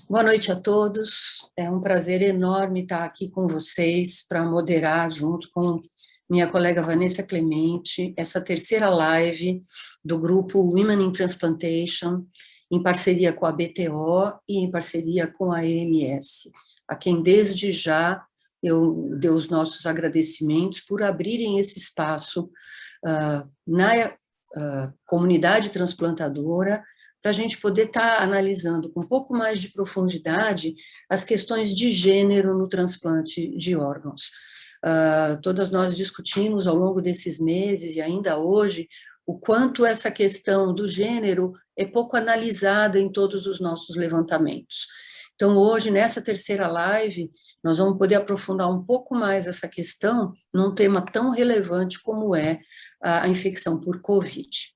Boa noite a todos. É um prazer enorme estar aqui com vocês para moderar, junto com minha colega Vanessa Clemente, essa terceira live do grupo Women in Transplantation, em parceria com a BTO e em parceria com a EMS, a quem desde já eu dou os nossos agradecimentos por abrirem esse espaço na comunidade transplantadora, para a gente poder estar analisando com um pouco mais de profundidade as questões de gênero no transplante de órgãos. Todas nós discutimos ao longo desses meses e ainda hoje o quanto essa questão do gênero é pouco analisada em todos os nossos levantamentos. Então, hoje, nessa terceira live, nós vamos poder aprofundar um pouco mais essa questão num tema tão relevante como é a infecção por Covid.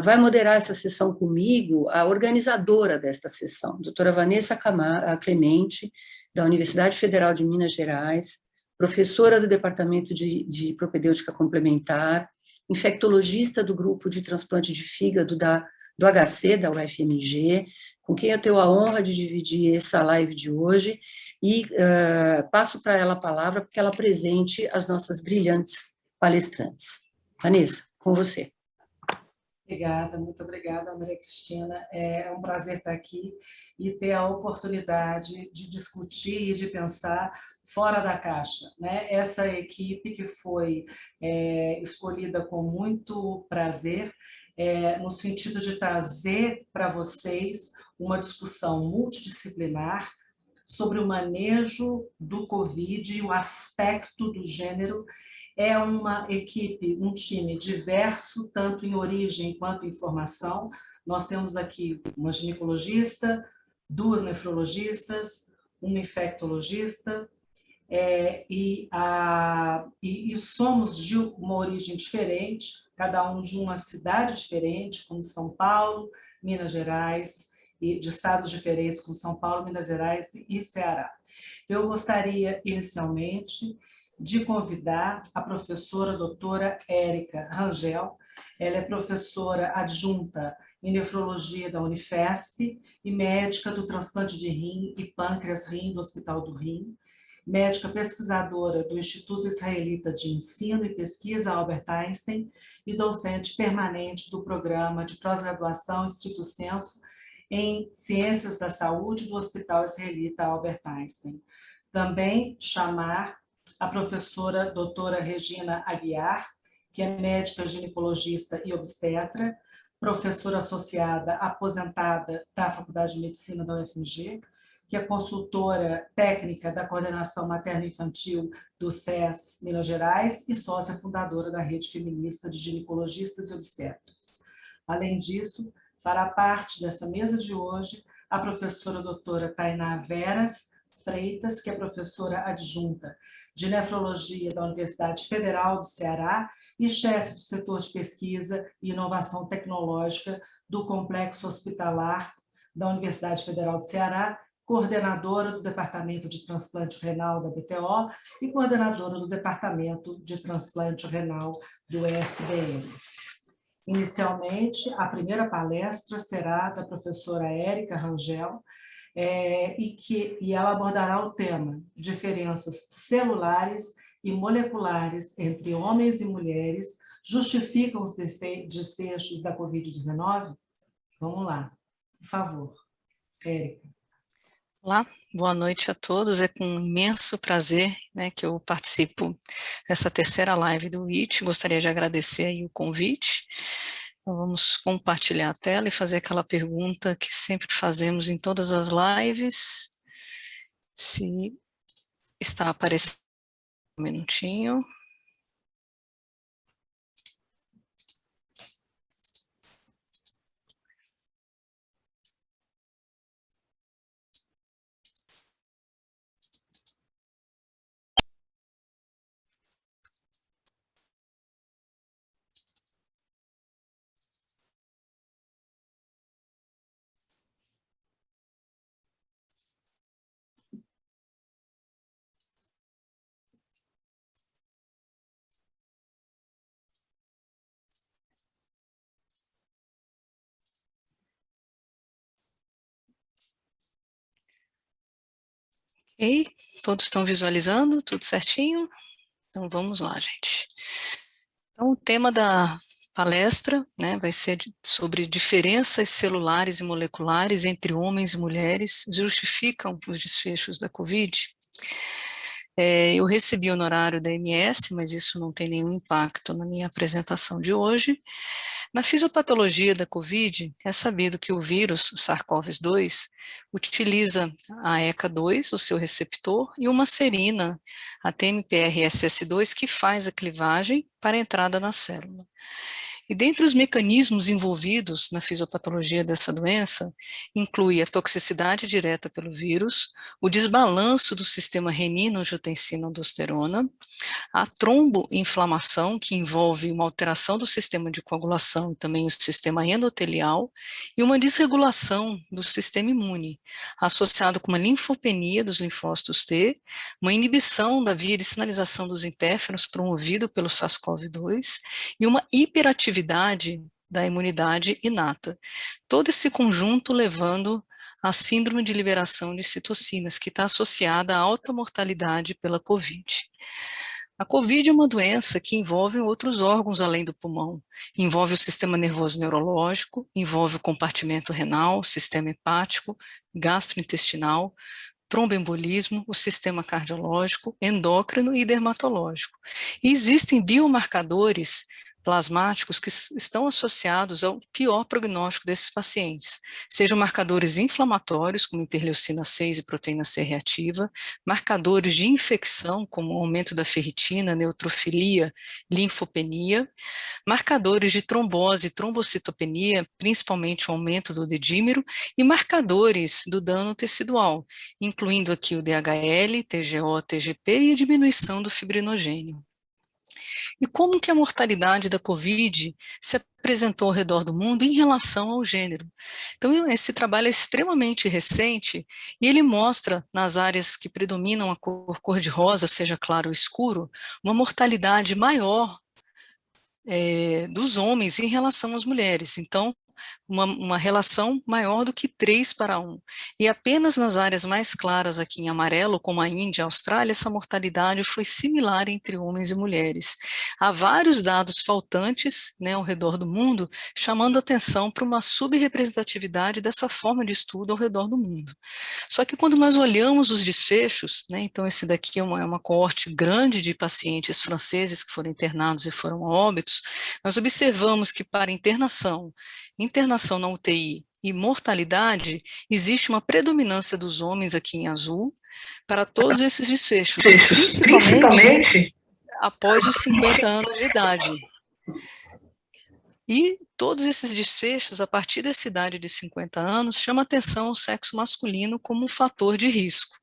Vai moderar essa sessão comigo a organizadora desta sessão, a doutora Vanessa Clemente, da Universidade Federal de Minas Gerais, professora do Departamento de Propedêutica Complementar, infectologista do grupo de transplante de fígado do HC, da UFMG, com quem eu tenho a honra de dividir essa live de hoje, e passo para ela a palavra para que ela apresente as nossas brilhantes palestrantes. Vanessa, com você. Obrigada, muito obrigada, Maria Cristina. É um prazer estar aqui e ter a oportunidade de discutir e de pensar fora da caixa, né? Essa equipe que foi escolhida com muito prazer, no sentido de trazer para vocês uma discussão multidisciplinar sobre o manejo do Covid e o aspecto do gênero. É uma equipe, um time diverso, tanto em origem quanto em formação. Nós temos aqui uma ginecologista, duas nefrologistas, uma infectologista, e somos de uma origem diferente, cada um de uma cidade diferente, como São Paulo, Minas Gerais, e de estados diferentes, como São Paulo, Minas Gerais e Ceará. Eu gostaria, inicialmente, de convidar a professora doutora Érica Rangel. Ela é professora adjunta em nefrologia da Unifesp e médica do transplante de rim e pâncreas-rim do Hospital do Rim, médica pesquisadora do Instituto Israelita de Ensino e Pesquisa Albert Einstein e docente permanente do programa de pós-graduação Stricto Sensu em Ciências da Saúde do Hospital Israelita Albert Einstein. Também chamar a professora doutora Regina Aguiar, que é médica ginecologista e obstetra, professora associada aposentada da Faculdade de Medicina da UFMG, que é consultora técnica da Coordenação Materno-Infantil do SES Minas Gerais e sócia fundadora da Rede Feminista de Ginecologistas e Obstetras. Além disso, fará parte dessa mesa de hoje a professora doutora Tainá Veras Freitas, que é professora adjunta de nefrologia da Universidade Federal do Ceará e chefe do setor de pesquisa e inovação tecnológica do Complexo Hospitalar da Universidade Federal do Ceará, coordenadora do Departamento de Transplante Renal da BTO e coordenadora do Departamento de Transplante Renal do ESBM. Inicialmente, a primeira palestra será da professora Érica Rangel, e ela abordará o tema diferenças celulares e moleculares entre homens e mulheres justificam os desfechos da Covid-19? Vamos lá, por favor, Érica. Olá, boa noite a todos. É com imenso prazer, né, que eu participo dessa terceira live do IT. Gostaria de agradecer aí o convite. Então, vamos compartilhar a tela e fazer aquela pergunta que sempre fazemos em todas as lives. Se está aparecendo um minutinho. Ok, todos estão visualizando, tudo certinho? Então vamos lá, gente. Então o tema da palestra, né, vai ser sobre diferenças celulares e moleculares entre homens e mulheres justificam os desfechos da Covid. Eu recebi honorário da MS, mas isso não tem nenhum impacto na minha apresentação de hoje. Na fisiopatologia da COVID, é sabido que o vírus SARS-CoV-2 utiliza a ECA2, o seu receptor, e uma serina, a TMPRSS2, que faz a clivagem para a entrada na célula. E dentre os mecanismos envolvidos na fisiopatologia dessa doença, inclui a toxicidade direta pelo vírus, o desbalanço do sistema renina-angiotensina-aldosterona, a tromboinflamação, que envolve uma alteração do sistema de coagulação e também o sistema endotelial, e uma desregulação do sistema imune, associado com uma linfopenia dos linfócitos T, uma inibição da via de sinalização dos intérferons promovido pelo SARS-CoV-2 e uma hiperatividade da imunidade inata. Todo esse conjunto levando à síndrome de liberação de citocinas, que está associada à alta mortalidade pela COVID. A COVID é uma doença que envolve outros órgãos além do pulmão. Envolve o sistema nervoso neurológico, envolve o compartimento renal, sistema hepático, gastrointestinal, tromboembolismo, o sistema cardiológico, endócrino e dermatológico. E existem biomarcadores plasmáticos que estão associados ao pior prognóstico desses pacientes, sejam marcadores inflamatórios, como interleucina 6 e proteína C reativa, marcadores de infecção, como o aumento da ferritina, neutrofilia, linfopenia, marcadores de trombose e trombocitopenia, principalmente o aumento do dedímero, e marcadores do dano tecidual, incluindo aqui o DHL, TGO, TGP e a diminuição do fibrinogênio. E como que a mortalidade da COVID se apresentou ao redor do mundo em relação ao gênero? Então, esse trabalho é extremamente recente e ele mostra, nas áreas que predominam a cor cor-de-rosa, seja claro ou escuro, uma mortalidade maior dos homens em relação às mulheres. Então, uma relação maior do que 3:1. E apenas nas áreas mais claras aqui em amarelo, como a Índia e a Austrália, essa mortalidade foi similar entre homens e mulheres. Há vários dados faltantes, né, ao redor do mundo, chamando atenção para uma subrepresentatividade dessa forma de estudo ao redor do mundo. Só que quando nós olhamos os desfechos, né, então esse daqui é uma coorte grande de pacientes franceses que foram internados e foram a óbitos, nós observamos que para internação na UTI e mortalidade, existe uma predominância dos homens aqui em azul para todos esses desfechos, principalmente após os 50 anos de idade. E todos esses desfechos, a partir dessa idade de 50 anos, chamam atenção ao sexo masculino como um fator de risco.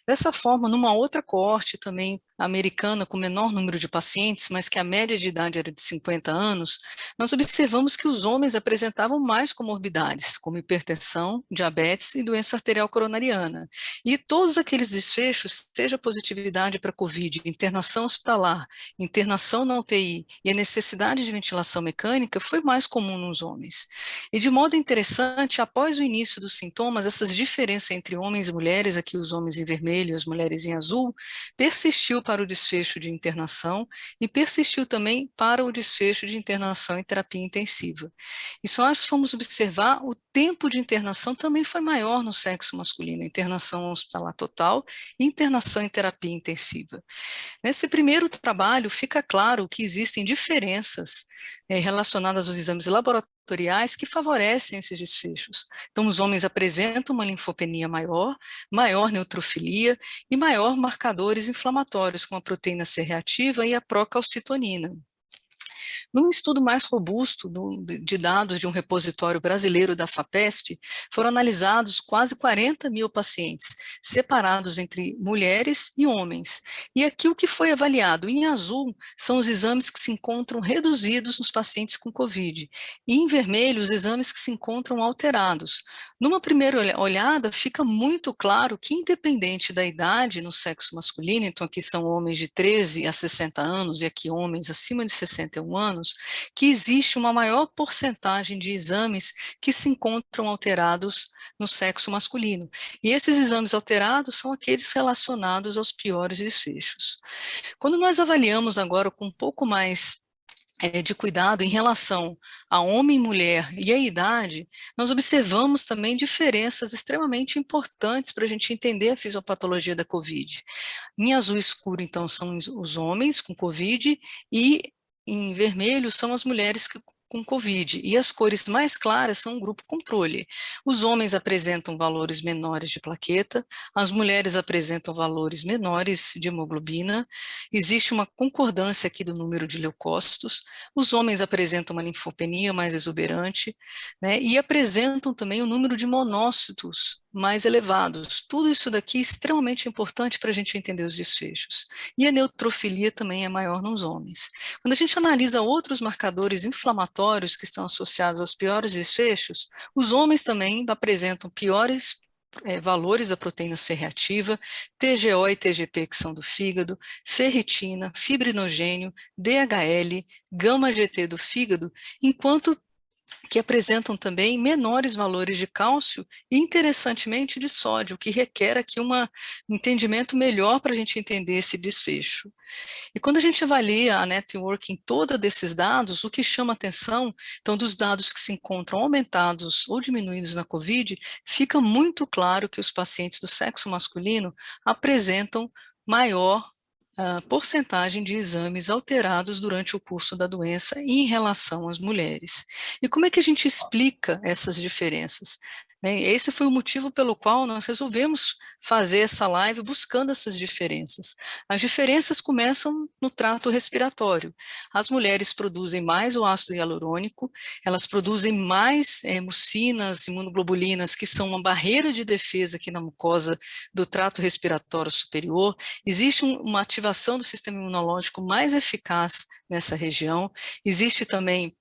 Dessa forma, numa outra coorte também americana, com menor número de pacientes, mas que a média de idade era de 50 anos, nós observamos que os homens apresentavam mais comorbidades, como hipertensão, diabetes e doença arterial coronariana. E todos aqueles desfechos, seja positividade para COVID, internação hospitalar, internação na UTI e a necessidade de ventilação mecânica, foi mais comum nos homens. E de modo interessante, após o início dos sintomas, essas diferenças entre homens e mulheres, aqui os homens em vermelho e as mulheres em azul, persistiu para o desfecho de internação e persistiu também para o desfecho de internação em terapia intensiva. E se nós formos observar, o tempo de internação também foi maior no sexo masculino, internação hospitalar total e internação em terapia intensiva. Nesse primeiro trabalho, fica claro que existem diferenças relacionadas aos exames laboratoriais que favorecem esses desfechos. Então, os homens apresentam uma linfopenia maior, maior neutrofilia e maior marcadores inflamatórios, como a proteína C reativa e a procalcitonina. Num estudo mais robusto de dados de um repositório brasileiro da FAPESP, foram analisados quase 40 mil pacientes, separados entre mulheres e homens. E aqui o que foi avaliado em azul são os exames que se encontram reduzidos nos pacientes com COVID, e em vermelho os exames que se encontram alterados. Numa primeira olhada, fica muito claro que, independente da idade no sexo masculino, então aqui são homens de 13 a 60 anos e aqui homens acima de 61 humanos, que existe uma maior porcentagem de exames que se encontram alterados no sexo masculino. E esses exames alterados são aqueles relacionados aos piores desfechos. Quando nós avaliamos agora com um pouco mais de cuidado em relação a homem e mulher e a idade, nós observamos também diferenças extremamente importantes para a gente entender a fisiopatologia da COVID. Em azul escuro, então, são os homens com COVID e em vermelho são as mulheres com COVID, e as cores mais claras são o grupo controle. Os homens apresentam valores menores de plaqueta, as mulheres apresentam valores menores de hemoglobina, existe uma concordância aqui do número de leucócitos, os homens apresentam uma linfopenia mais exuberante, né, e apresentam também o número de monócitos mais elevados. Tudo isso daqui é extremamente importante para a gente entender os desfechos. E a neutrofilia também é maior nos homens. Quando a gente analisa outros marcadores inflamatórios que estão associados aos piores desfechos, os homens também apresentam piores valores da proteína C reativa, TGO e TGP, que são do fígado, ferritina, fibrinogênio, DHL, gama-GT do fígado, enquanto que apresentam também menores valores de cálcio e, interessantemente, de sódio, que requer aqui um entendimento melhor para a gente entender esse desfecho. E quando a gente avalia a network em todos desses dados, o que chama atenção, então, dos dados que se encontram aumentados ou diminuídos na COVID, fica muito claro que os pacientes do sexo masculino apresentam maior porcentagem de exames alterados durante o curso da doença em relação às mulheres. E como é que a gente explica essas diferenças? Esse foi o motivo pelo qual nós resolvemos fazer essa live buscando essas diferenças. As diferenças começam no trato respiratório. As mulheres produzem mais o ácido hialurônico, elas produzem mais mucinas, imunoglobulinas, que são uma barreira de defesa aqui na mucosa do trato respiratório superior. Existe uma ativação do sistema imunológico mais eficaz nessa região. Existe também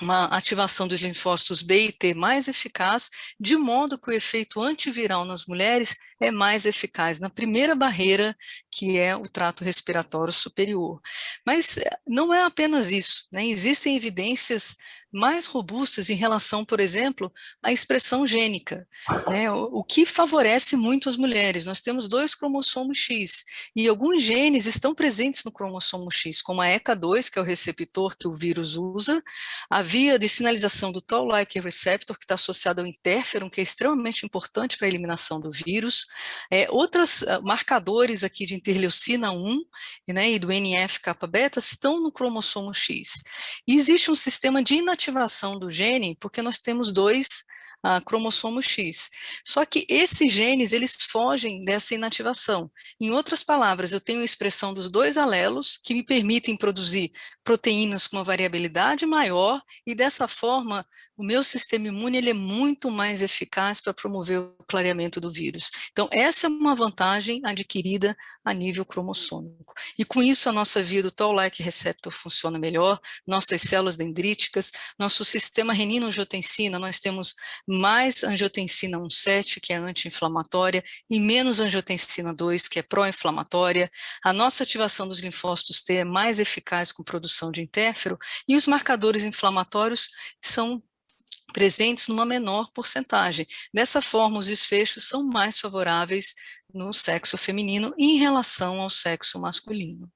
uma ativação dos linfócitos B e T mais eficaz, de modo que o efeito antiviral nas mulheres é mais eficaz na primeira barreira, que é o trato respiratório superior. Mas não é apenas isso, né? Existem evidências mais robustas em relação, por exemplo, à expressão gênica, né? O que favorece muito as mulheres. Nós temos 2 cromossomos X, e alguns genes estão presentes no cromossomo X, como a ECA2, que é o receptor que o vírus usa, a via de sinalização do Toll-like receptor, que está associado ao interferon, que é extremamente importante para a eliminação do vírus, outros marcadores aqui de interleucina 1, né, e do NF-kappa-beta estão no cromossomo X. E existe um sistema de inativação do gene, porque nós temos 2 cromossomo X. Só que esses genes, eles fogem dessa inativação. Em outras palavras, eu tenho a expressão dos 2 alelos que me permitem produzir proteínas com uma variabilidade maior e, dessa forma, o meu sistema imune ele é muito mais eficaz para promover o clareamento do vírus. Então, essa é uma vantagem adquirida a nível cromossômico. E com isso, a nossa via do Toll-like receptor funciona melhor, nossas células dendríticas, nosso sistema renina-angiotensina, nós temos mais angiotensina 1,7, que é anti-inflamatória, e menos angiotensina 2, que é pró-inflamatória. A nossa ativação dos linfócitos T é mais eficaz com produção de interferon, e os marcadores inflamatórios são presentes numa menor porcentagem. Dessa forma, os desfechos são mais favoráveis no sexo feminino em relação ao sexo masculino.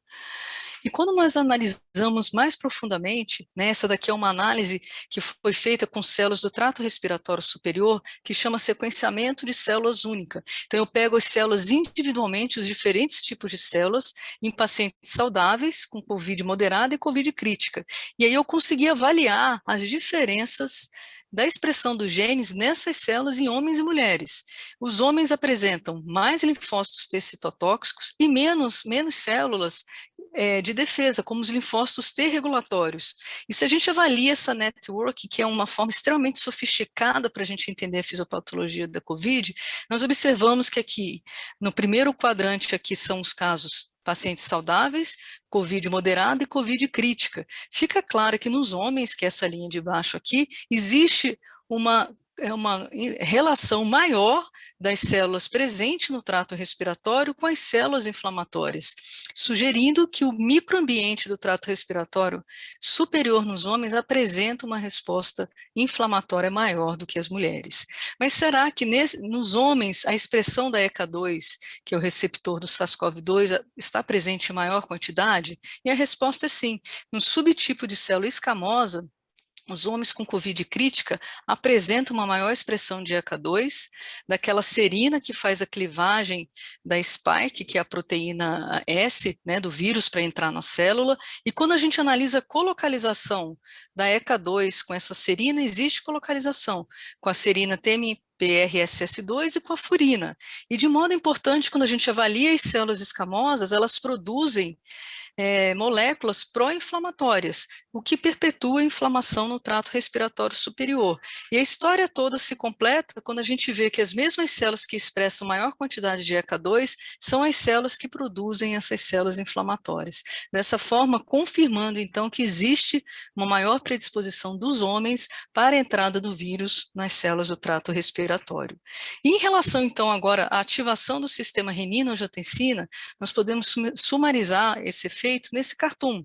E quando nós analisamos mais profundamente, né, essa daqui é uma análise que foi feita com células do trato respiratório superior, que chama sequenciamento de células única. Então, eu pego as células individualmente, os diferentes tipos de células, em pacientes saudáveis, com COVID moderada e COVID crítica. E aí eu consegui avaliar as diferenças da expressão dos genes nessas células em homens e mulheres. Os homens apresentam mais linfócitos T citotóxicos e menos células de defesa, como os linfócitos T regulatórios. E se a gente avalia essa network, que é uma forma extremamente sofisticada para a gente entender a fisiopatologia da COVID, nós observamos que aqui, no primeiro quadrante aqui são os casos pacientes saudáveis, COVID moderada e COVID crítica. Fica claro que nos homens, que é essa linha de baixo aqui, existe uma relação maior das células presentes no trato respiratório com as células inflamatórias, sugerindo que o microambiente do trato respiratório superior nos homens apresenta uma resposta inflamatória maior do que as mulheres. Mas será que nos homens a expressão da ECA2, que é o receptor do SARS-CoV-2, está presente em maior quantidade? E a resposta é sim. No subtipo de célula escamosa, os homens com COVID crítica apresentam uma maior expressão de ECA2, daquela serina que faz a clivagem da spike, que é a proteína S, né, do vírus para entrar na célula, e quando a gente analisa a colocalização da ECA2 com essa serina, existe colocalização com a serina TMPRSS2 e com a furina. E de modo importante, quando a gente avalia as células escamosas, elas produzem moléculas pró-inflamatórias, o que perpetua a inflamação no trato respiratório superior. E a história toda se completa quando a gente vê que as mesmas células que expressam maior quantidade de ECA2 são as células que produzem essas células inflamatórias. Dessa forma, confirmando então que existe uma maior predisposição dos homens para a entrada do vírus nas células do trato respiratório. E em relação então agora à ativação do sistema renina-angiotensina, nós podemos sumarizar esse efeito nesse cartoon.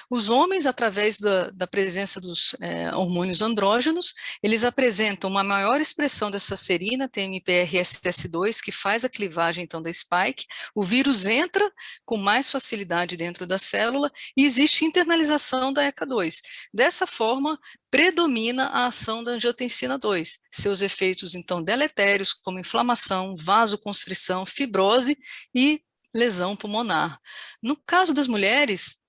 Os homens, através da presença dos hormônios andrógenos, eles apresentam uma maior expressão dessa serina, TMPRSS2, que faz a clivagem então da spike, o vírus entra com mais facilidade dentro da célula e existe internalização da ECA2. Dessa forma, predomina a ação da angiotensina 2, seus efeitos então deletérios como inflamação, vasoconstrição, fibrose e lesão pulmonar. No caso das mulheres,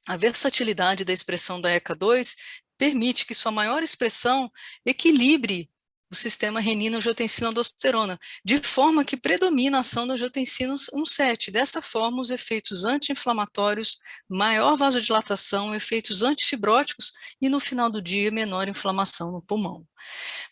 a versatilidade da expressão da ECA2 permite que sua maior expressão equilibre o sistema renina-angiotensina-aldosterona, de forma que predomina a ação da angiotensina 1,7. Dessa forma, os efeitos anti-inflamatórios, maior vasodilatação, efeitos antifibróticos e, no final do dia, menor inflamação no pulmão.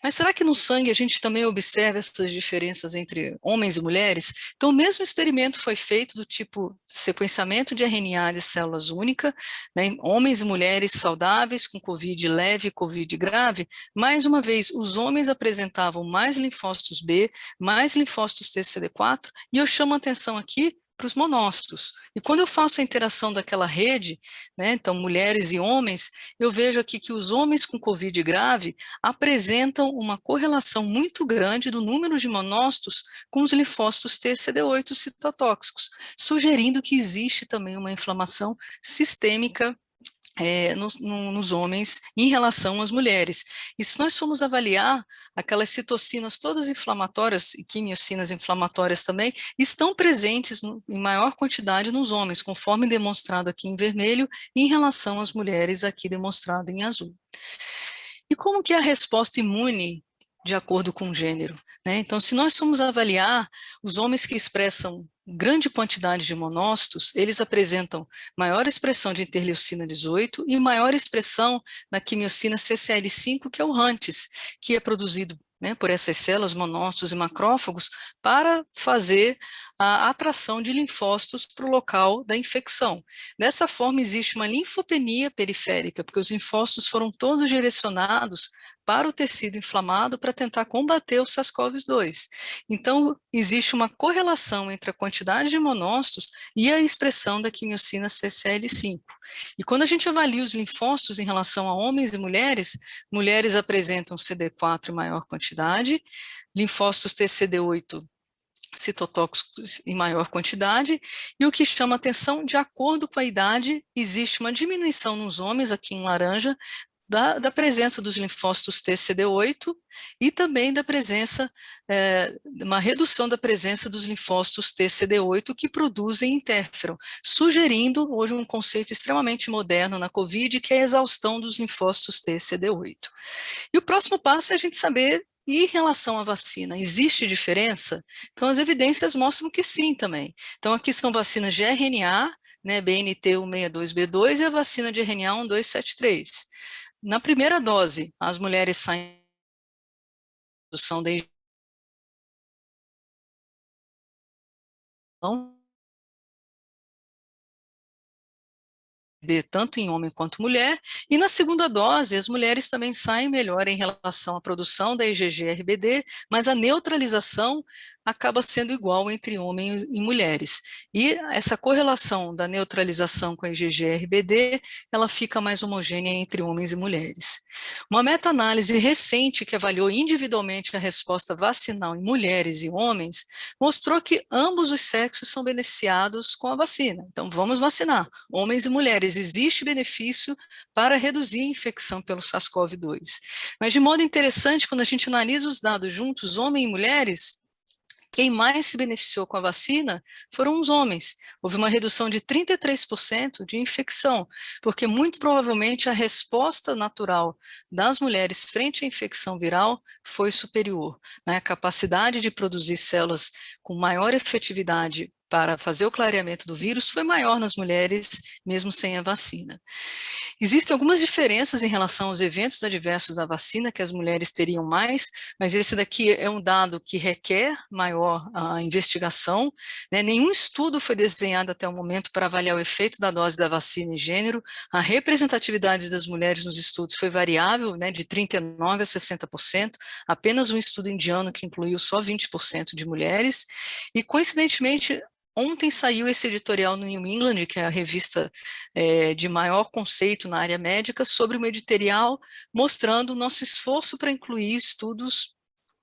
Mas será que no sangue a gente também observa essas diferenças entre homens e mulheres? Então, o mesmo experimento foi feito do tipo sequenciamento de RNA de células única, né, em homens e mulheres saudáveis com COVID leve e COVID grave. Mais uma vez, os homens apresentavam mais linfócitos B, mais linfócitos TCD4, e eu chamo a atenção aqui para os monócitos. E quando eu faço a interação daquela rede, né, então mulheres e homens, eu vejo aqui que os homens com COVID grave apresentam uma correlação muito grande do número de monócitos com os linfócitos TCD8 citotóxicos, sugerindo que existe também uma inflamação sistêmica nos homens em relação às mulheres. E se nós formos avaliar, aquelas citocinas todas inflamatórias e quimiocinas inflamatórias também estão presentes em maior quantidade nos homens, conforme demonstrado aqui em vermelho, em relação às mulheres aqui demonstrado em azul. E como que é a resposta imune de acordo com o gênero, né? Então, se nós formos avaliar os homens que expressam grande quantidade de monócitos, eles apresentam maior expressão de interleucina 18 e maior expressão da quimiocina CCL5, que é o HANTS, que é produzido, né, por essas células, monócitos e macrófagos, para fazer a atração de linfócitos para o local da infecção. Dessa forma, existe uma linfopenia periférica, porque os linfócitos foram todos direcionados para o tecido inflamado para tentar combater o SARS-CoV-2. Então, existe uma correlação entre a quantidade de monócitos e a expressão da quimiocina CCL5. E quando a gente avalia os linfócitos em relação a homens e mulheres, mulheres apresentam CD4 em maior quantidade, linfócitos TCD8 citotóxicos em maior quantidade, e o que chama atenção, de acordo com a idade, existe uma diminuição nos homens, aqui em laranja, da presença dos linfócitos TCD8 e também da presença, uma redução da presença dos linfócitos TCD8 que produzem interferon, sugerindo hoje um conceito extremamente moderno na COVID, que é a exaustão dos linfócitos TCD8. E o próximo passo é a gente saber, e em relação à vacina, existe diferença? Então, as evidências mostram que sim também. Então, aqui são vacinas de RNA, né, BNT162B2 e a vacina de RNA 1273. Na primeira dose, as mulheres saem da produção da injeção, tanto em homem quanto mulher, e na segunda dose as mulheres também saem melhor em relação à produção da IgG-RBD, mas a neutralização acaba sendo igual entre homens e mulheres. E essa correlação da neutralização com a IgG-RBD, ela fica mais homogênea entre homens e mulheres. Uma meta-análise recente que avaliou individualmente a resposta vacinal em mulheres e homens, mostrou que ambos os sexos são beneficiados com a vacina. Então, vamos vacinar, homens e mulheres. Existe benefício para reduzir a infecção pelo SARS-CoV-2. Mas, de modo interessante, quando a gente analisa os dados juntos, homens e mulheres, quem mais se beneficiou com a vacina foram os homens. Houve uma redução de 33% de infecção, porque muito provavelmente a resposta natural das mulheres frente à infecção viral foi superior, né? A capacidade de produzir células com maior efetividade para fazer o clareamento do vírus foi maior nas mulheres, mesmo sem a vacina. Existem algumas diferenças em relação aos eventos adversos da vacina, que as mulheres teriam mais, mas esse daqui é um dado que requer maior investigação, né? Nenhum estudo foi desenhado até o momento para avaliar o efeito da dose da vacina em gênero. A representatividade das mulheres nos estudos foi variável, né, de 39% a 60%, apenas um estudo indiano que incluiu só 20% de mulheres, e coincidentemente, ontem saiu esse editorial no New England, que é a revista de maior conceito na área médica, sobre um editorial mostrando o nosso esforço para incluir estudos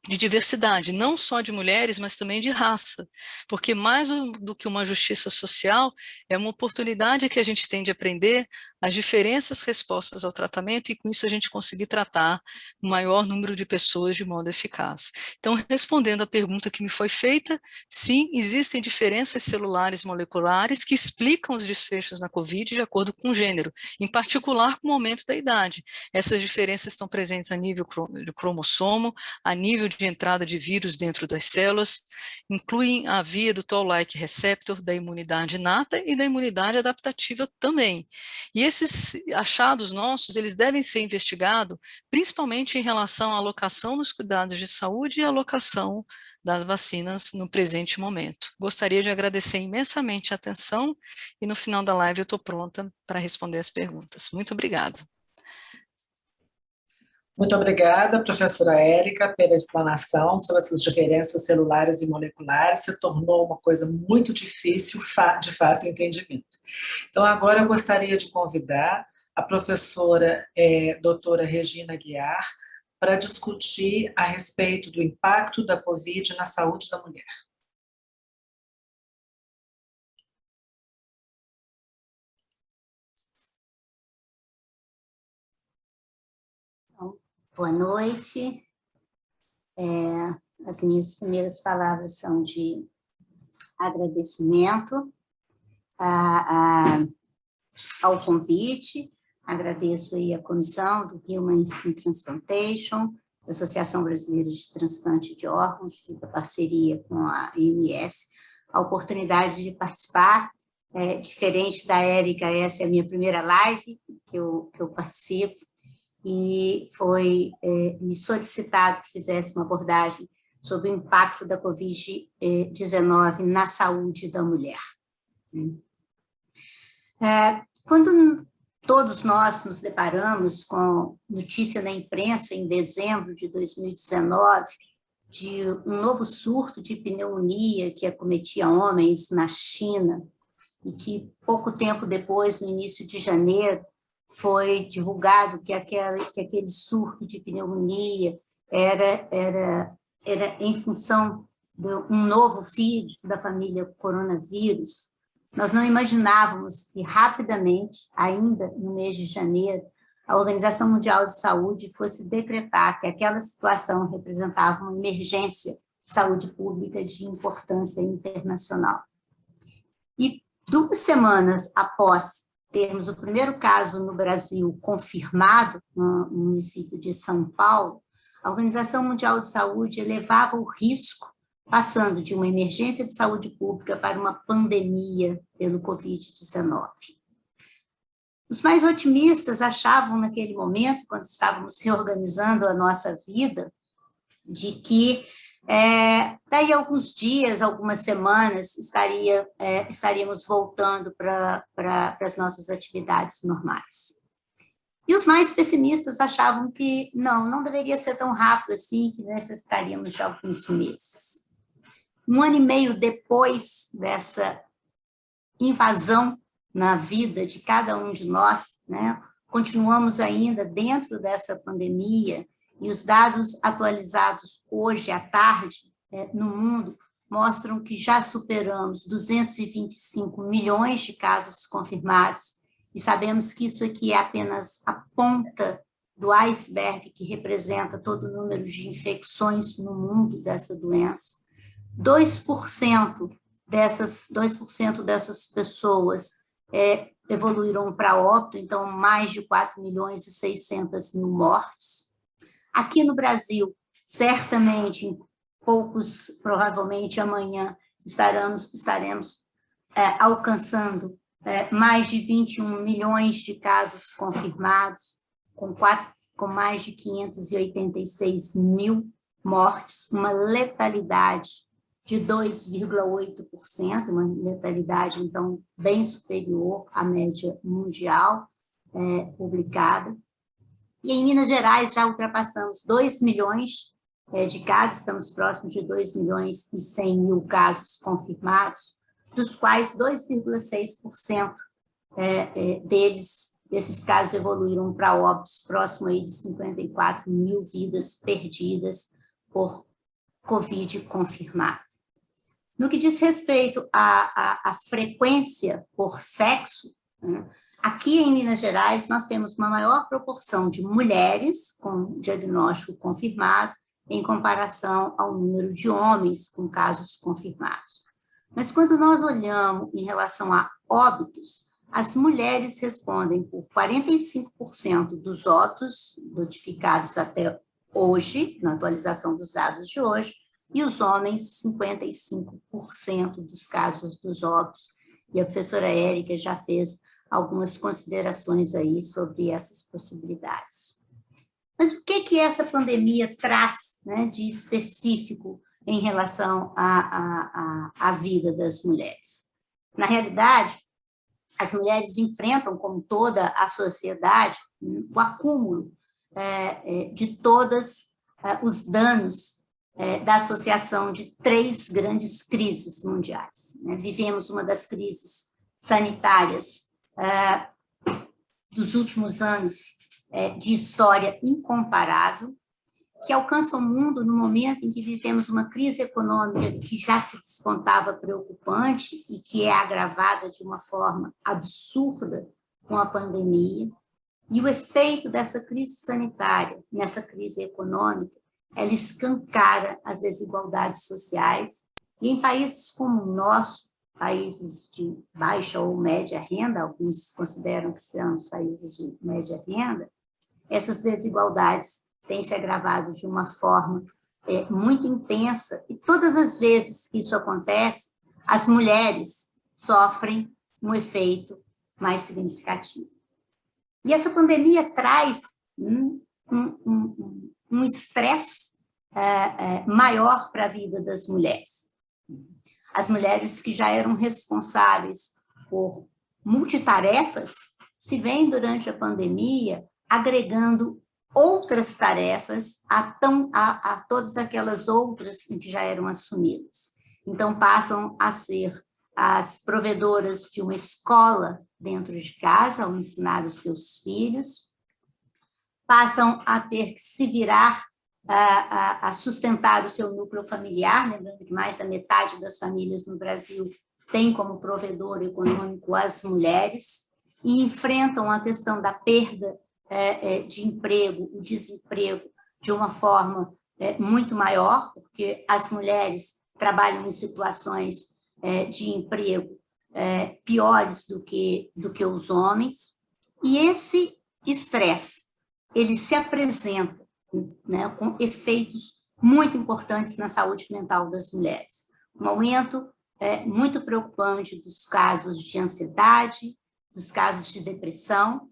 de diversidade, não só de mulheres, mas também de raça, porque mais do que uma justiça social, é uma oportunidade que a gente tem de aprender as diferenças respostas ao tratamento e com isso a gente conseguir tratar o maior número de pessoas de modo eficaz. Então, respondendo à pergunta que me foi feita, sim, existem diferenças celulares moleculares que explicam os desfechos na COVID de acordo com o gênero, em particular com o aumento da idade. Essas diferenças estão presentes a nível de cromossomo, a nível de entrada de vírus dentro das células, incluem a via do Toll-like receptor, da imunidade inata e da imunidade adaptativa também. E esses achados nossos, eles devem ser investigados, principalmente em relação à alocação nos cuidados de saúde e à alocação das vacinas no presente momento. Gostaria de agradecer imensamente a atenção e no final da live eu estou pronta para responder as perguntas. Muito obrigada. Muito obrigada, professora Érica, pela explanação sobre essas diferenças celulares e moleculares. Se tornou uma coisa muito difícil, de fácil entendimento. Então, agora eu gostaria de convidar a professora doutora Regina Guiar para discutir a respeito do impacto da COVID na saúde da mulher. Boa noite. As minhas primeiras palavras são de agradecimento ao convite. Agradeço aí a comissão do Human Skin Transplantation, da Associação Brasileira de Transplante de Órgãos, e da parceria com a ANS, a oportunidade de participar. Diferente da Érica, essa é a minha primeira live que eu participo, e foi me solicitado que fizesse uma abordagem sobre o impacto da Covid-19 na saúde da mulher. Quando todos nós nos deparamos com notícia na imprensa em dezembro de 2019 de um novo surto de pneumonia que acometia homens na China e que pouco tempo depois, no início de janeiro, foi divulgado que aquele surto de pneumonia era em função de um novo vírus da família coronavírus, nós não imaginávamos que rapidamente, ainda no mês de janeiro, a Organização Mundial de Saúde fosse decretar que aquela situação representava uma emergência de saúde pública de importância internacional. E 2 semanas após termos o primeiro caso no Brasil confirmado, no município de São Paulo, a Organização Mundial de Saúde elevava o risco, passando de uma emergência de saúde pública para uma pandemia pelo Covid-19. Os mais otimistas achavam naquele momento, quando estávamos reorganizando a nossa vida, de que Daí alguns dias, algumas semanas, estaríamos voltando para as nossas atividades normais. E os mais pessimistas achavam que não deveria ser tão rápido assim, que necessitaríamos de alguns meses. 1 ano e meio depois dessa invasão na vida de cada um de nós, né, continuamos ainda dentro dessa pandemia, e os dados atualizados hoje à tarde no mundo mostram que já superamos 225 milhões de casos confirmados, e sabemos que isso aqui é apenas a ponta do iceberg que representa todo o número de infecções no mundo dessa doença. 2% dessas pessoas evoluíram para óbito, então mais de 4.600.000 mortes. Aqui no Brasil, certamente, em provavelmente amanhã, estaremos alcançando mais de 21 milhões de casos confirmados, com mais de 586 mil mortes, uma letalidade de 2,8%, uma letalidade, então, bem superior à média mundial publicada. E em Minas Gerais já ultrapassamos 2 milhões de casos, estamos próximos de 2.100.000 casos confirmados, dos quais 2,6% desses casos evoluíram para óbitos, próximo aí de 54 mil vidas perdidas por Covid confirmada. No que diz respeito à frequência por sexo, né, aqui em Minas Gerais nós temos uma maior proporção de mulheres com diagnóstico confirmado em comparação ao número de homens com casos confirmados. Mas quando nós olhamos em relação a óbitos, as mulheres respondem por 45% dos óbitos notificados até hoje, na atualização dos dados de hoje, e os homens, 55% dos casos dos óbitos. E a professora Érica já fez algumas considerações aí sobre essas possibilidades. Mas o que essa pandemia traz, né, de específico em relação à vida das mulheres? Na realidade, as mulheres enfrentam, como toda a sociedade, o acúmulo de todos os danos da associação de 3 grandes crises mundiais. Vivemos uma das crises sanitárias dos últimos anos de história incomparável, que alcança o mundo no momento em que vivemos uma crise econômica que já se descontava preocupante e que é agravada de uma forma absurda com a pandemia. E o efeito dessa crise sanitária, nessa crise econômica, ela escancara as desigualdades sociais. E em países como o nosso, países de baixa ou média renda, alguns consideram que são os países de média renda, essas desigualdades têm se agravado de uma forma muito intensa, e todas as vezes que isso acontece, as mulheres sofrem um efeito mais significativo. E essa pandemia traz um estresse maior para a vida das mulheres. As mulheres que já eram responsáveis por multitarefas se veem durante a pandemia agregando outras tarefas a todas aquelas outras que já eram assumidas. Então, passam a ser as provedoras de uma escola dentro de casa, ao ensinar os seus filhos, passam a ter que se virar a sustentar o seu núcleo familiar, lembrando que mais da metade das famílias no Brasil tem como provedor econômico as mulheres, e enfrentam a questão da perda de emprego, o desemprego, de uma forma muito maior, porque as mulheres trabalham em situações de emprego piores do que os homens, e esse estresse, ele se apresenta, né, com efeitos muito importantes na saúde mental das mulheres. Um aumento muito preocupante dos casos de ansiedade, dos casos de depressão,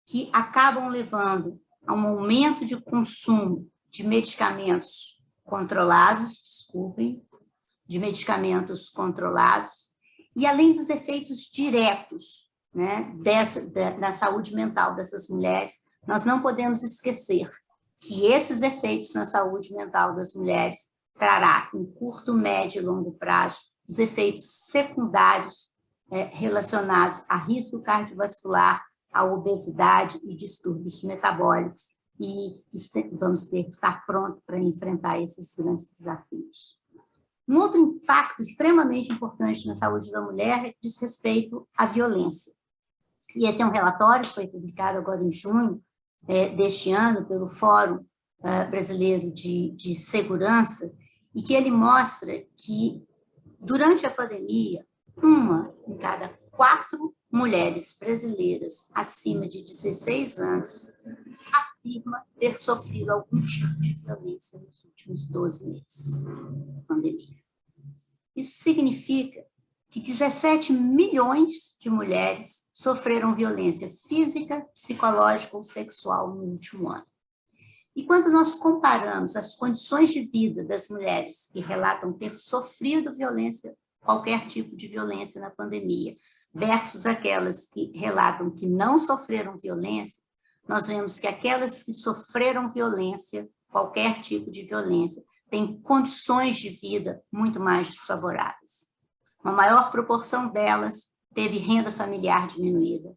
que acabam levando a um aumento de consumo de medicamentos controlados, desculpem, de medicamentos controlados, e além dos efeitos diretos, né, da saúde mental dessas mulheres, nós não podemos esquecer que esses efeitos na saúde mental das mulheres trará, em curto, médio e longo prazo, os efeitos secundários relacionados a risco cardiovascular, a obesidade e distúrbios metabólicos, e vamos ter que estar prontos para enfrentar esses grandes desafios. Um outro impacto extremamente importante na saúde da mulher diz respeito à violência. E esse é um relatório que foi publicado agora em junho deste ano pelo Fórum Brasileiro de Segurança, e que ele mostra que, durante a pandemia, 1 em cada 4 mulheres brasileiras acima de 16 anos afirma ter sofrido algum tipo de violência nos últimos 12 meses da pandemia. Isso significa que 17 milhões de mulheres sofreram violência física, psicológica ou sexual no último ano. E quando nós comparamos as condições de vida das mulheres que relatam ter sofrido violência, qualquer tipo de violência na pandemia, versus aquelas que relatam que não sofreram violência, nós vemos que aquelas que sofreram violência, qualquer tipo de violência, têm condições de vida muito mais desfavoráveis. Uma maior proporção delas teve renda familiar diminuída,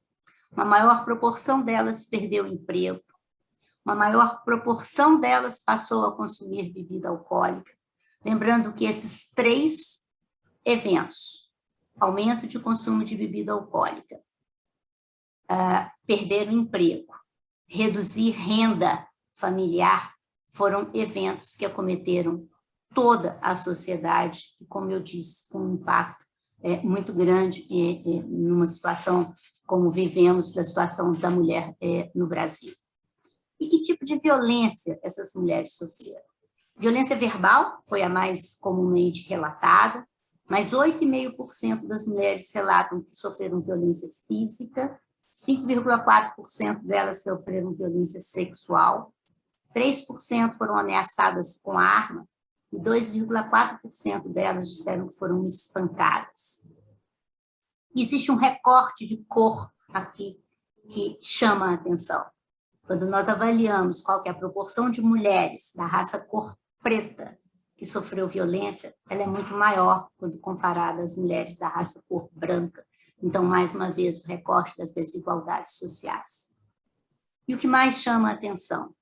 uma maior proporção delas perdeu o emprego, uma maior proporção delas passou a consumir bebida alcoólica. Lembrando que esses 3 eventos, aumento de consumo de bebida alcoólica, perder o emprego, reduzir renda familiar, foram eventos que acometeram toda a sociedade, e, como eu disse, com um impacto muito grande numa situação como vivemos, da situação da mulher no Brasil. E que tipo de violência essas mulheres sofreram? Violência verbal foi a mais comumente relatada, mas 8,5% das mulheres relatam que sofreram violência física, 5,4% delas sofreram violência sexual, 3% foram ameaçadas com arma e 2,4% delas disseram que foram espancadas. Existe um recorte de cor aqui que chama a atenção. Quando nós avaliamos qual que é a proporção de mulheres da raça cor preta que sofreu violência, ela é muito maior quando comparada às mulheres da raça cor branca. Então, mais uma vez, o recorte das desigualdades sociais. E o que mais chama a atenção?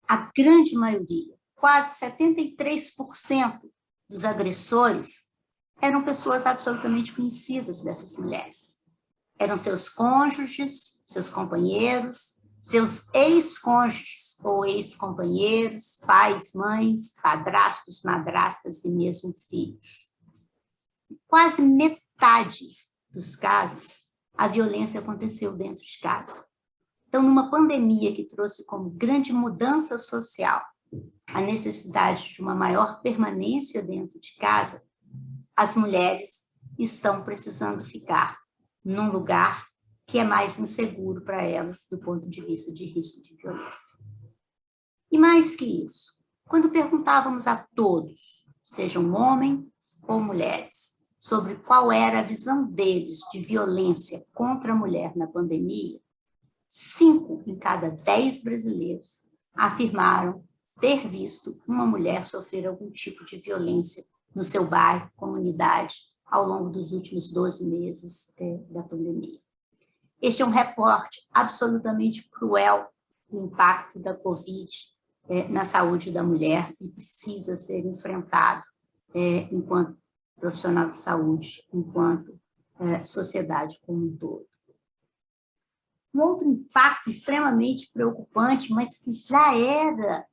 A grande maioria, quase 73% dos agressores eram pessoas absolutamente conhecidas dessas mulheres. Eram seus cônjuges, seus companheiros, seus ex-cônjuges ou ex-companheiros, pais, mães, padrastos, madrastas e mesmo filhos. Quase metade dos casos, a violência aconteceu dentro de casa. Então, numa pandemia que trouxe como grande mudança social a necessidade de uma maior permanência dentro de casa, as mulheres estão precisando ficar num lugar que é mais inseguro para elas do ponto de vista de risco de violência. E mais que isso, quando perguntávamos a todos, sejam homens ou mulheres, sobre qual era a visão deles de violência contra a mulher na pandemia, 5 em cada 10 brasileiros afirmaram ter visto uma mulher sofrer algum tipo de violência no seu bairro, comunidade, ao longo dos últimos 12 meses da pandemia. Este é um reporte absolutamente cruel do impacto da Covid na saúde da mulher e precisa ser enfrentado enquanto profissional de saúde, enquanto sociedade como um todo. Um outro impacto extremamente preocupante, mas que já era,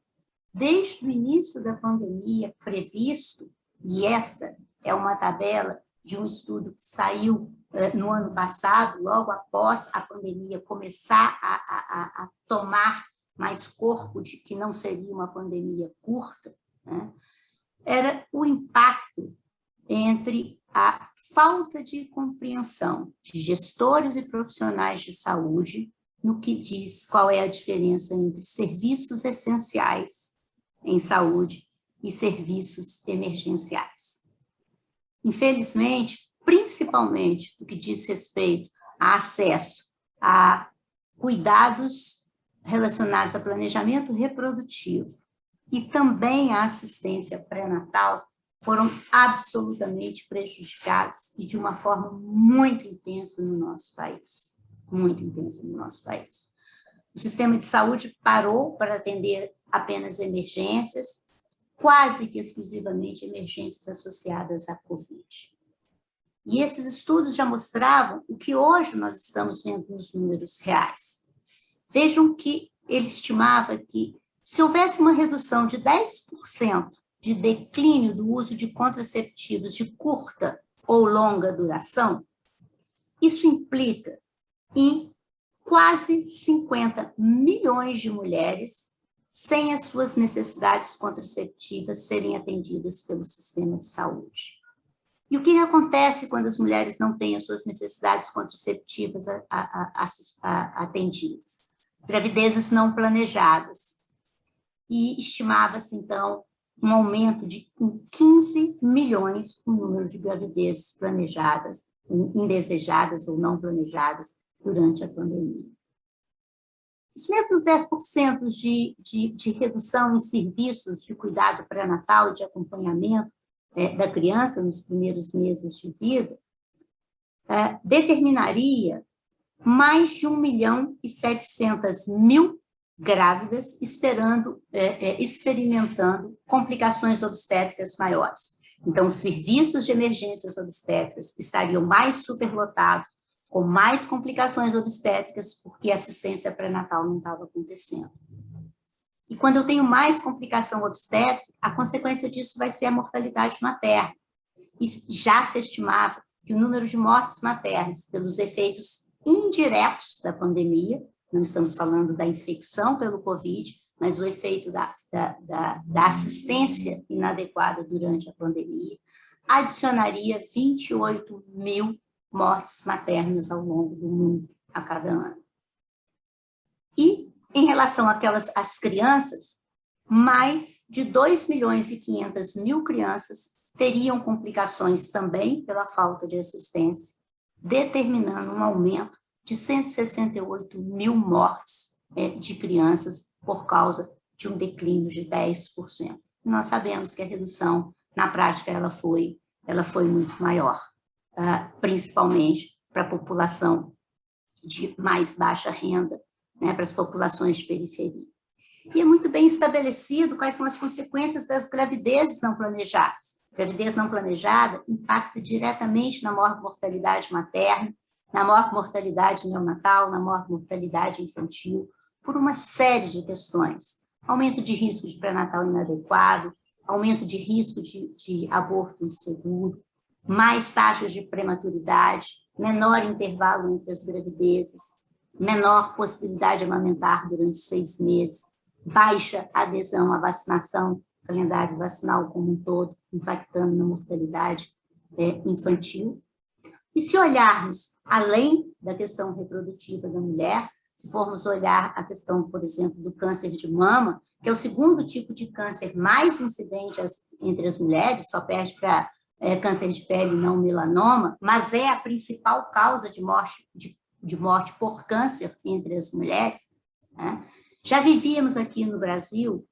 desde o início da pandemia, previsto, e esta é uma tabela de um estudo que saiu no ano passado, logo após a pandemia começar a tomar mais corpo de que não seria uma pandemia curta, né? Era o impacto entre a falta de compreensão de gestores e profissionais de saúde no que diz qual é a diferença entre serviços essenciais em saúde e serviços emergenciais. Infelizmente, principalmente no que diz respeito a acesso a cuidados relacionados a planejamento reprodutivo e também a assistência pré-natal, foram absolutamente prejudicados e de uma forma muito intensa no nosso país. Muito intensa no nosso país. O sistema de saúde parou para atender apenas emergências, quase que exclusivamente emergências associadas à Covid. E esses estudos já mostravam o que hoje nós estamos vendo nos números reais. Vejam que ele estimava que, se houvesse uma redução de 10% de declínio do uso de contraceptivos de curta ou longa duração, isso implica em quase 50 milhões de mulheres sem as suas necessidades contraceptivas serem atendidas pelo sistema de saúde. E o que acontece quando as mulheres não têm as suas necessidades contraceptivas atendidas? Gravidezes não planejadas. E estimava-se, então, um aumento de 15 milhões no número de gravidezes planejadas, indesejadas ou não planejadas durante a pandemia. Os mesmos 10% de redução em serviços de cuidado pré-natal e de acompanhamento da criança nos primeiros meses de vida, determinaria mais de 1.700.000 grávidas experimentando complicações obstétricas maiores. Então, os serviços de emergências obstétricas estariam mais superlotados, com mais complicações obstétricas, porque a assistência pré-natal não estava acontecendo. E quando eu tenho mais complicação obstétrica, a consequência disso vai ser a mortalidade materna. E já se estimava que o número de mortes maternas, pelos efeitos indiretos da pandemia, não estamos falando da infecção pelo Covid, mas o efeito da assistência inadequada durante a pandemia, adicionaria 28.000 mortes maternas ao longo do mundo a cada ano. E, em relação às crianças, mais de 2.500.000 crianças teriam complicações também pela falta de assistência, determinando um aumento de 168.000 mortes de crianças por causa de um declínio de 10%. Nós sabemos que a redução, na prática, ela foi muito maior, principalmente para a população de mais baixa renda, né, para as populações de periferia. E é muito bem estabelecido quais são as consequências das gravidezes não planejadas. Gravidez não planejada impacta diretamente na maior mortalidade materna, na maior mortalidade neonatal, na maior mortalidade infantil, por uma série de questões. Aumento de risco de pré-natal inadequado, aumento de risco de aborto inseguro, mais taxas de prematuridade, menor intervalo entre as gravidezes, menor possibilidade de amamentar durante 6 meses, baixa adesão à vacinação, calendário vacinal como um todo, impactando na mortalidade infantil. E se olharmos além da questão reprodutiva da mulher, se formos olhar a questão, por exemplo, do câncer de mama, que é o segundo tipo de câncer mais incidente entre as mulheres, só perde para câncer de pele, não melanoma, mas é a principal causa de morte por câncer entre as mulheres, né? Já vivíamos aqui no Brasil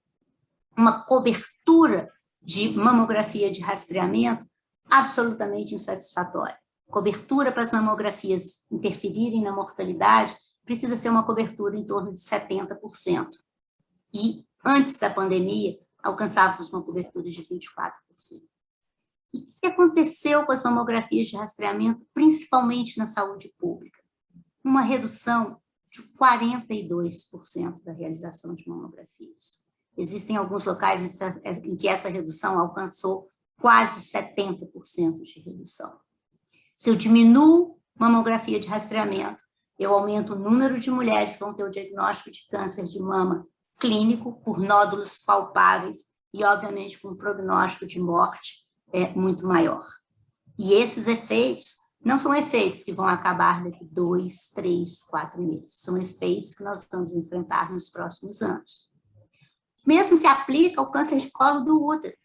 uma cobertura de mamografia de rastreamento absolutamente insatisfatória. Cobertura para as mamografias interferirem na mortalidade precisa ser uma cobertura em torno de 70%. E, antes da pandemia, alcançávamos uma cobertura de 24%. E o que aconteceu com as mamografias de rastreamento, principalmente na saúde pública? Uma redução de 42% da realização de mamografias. Existem alguns locais em que essa redução alcançou quase 70% de redução. Se eu diminuo mamografia de rastreamento, eu aumento o número de mulheres que vão ter o diagnóstico de câncer de mama clínico por nódulos palpáveis e, obviamente, com um prognóstico de morte muito maior. E esses efeitos não são efeitos que vão acabar daqui 2, 3, 4 meses. São efeitos que nós vamos enfrentar nos próximos anos. mesmo se aplica ao câncer de colo do útero,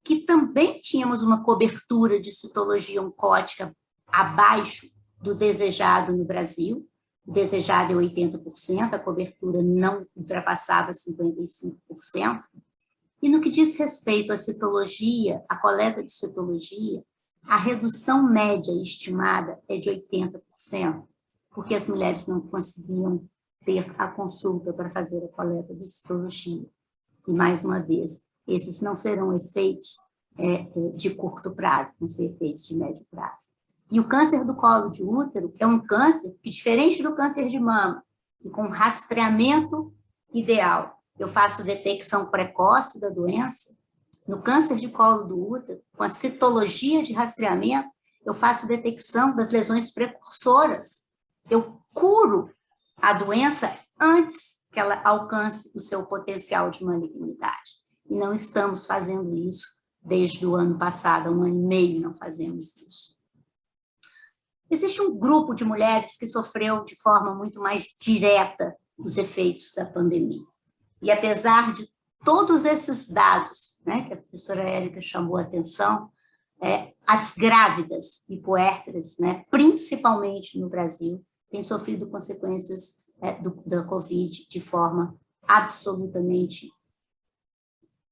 que também tínhamos uma cobertura de citologia oncótica abaixo do desejado no Brasil. O desejado é 80%, a cobertura não ultrapassava 55%. E no que diz respeito à citologia, à coleta de citologia, a redução média estimada é de 80%, porque as mulheres não conseguiam ter a consulta para fazer a coleta de citologia. E, mais uma vez, esses não serão efeitos de curto prazo, vão ser efeitos de médio prazo. E o câncer do colo de útero é um câncer que, diferente do câncer de mama, e com rastreamento ideal, eu faço detecção precoce da doença. No câncer de colo do útero, com a citologia de rastreamento, eu faço detecção das lesões precursoras. Eu curo a doença antes que ela alcance o seu potencial de malignidade. E não estamos fazendo isso desde o ano passado, há 1 ano e meio não fazemos isso. Existe um grupo de mulheres que sofreu de forma muito mais direta os efeitos da pandemia. E apesar de todos esses dados, né, que a professora Érica chamou a atenção, as grávidas e puérperas, né, principalmente no Brasil, têm sofrido consequências da Covid de forma absolutamente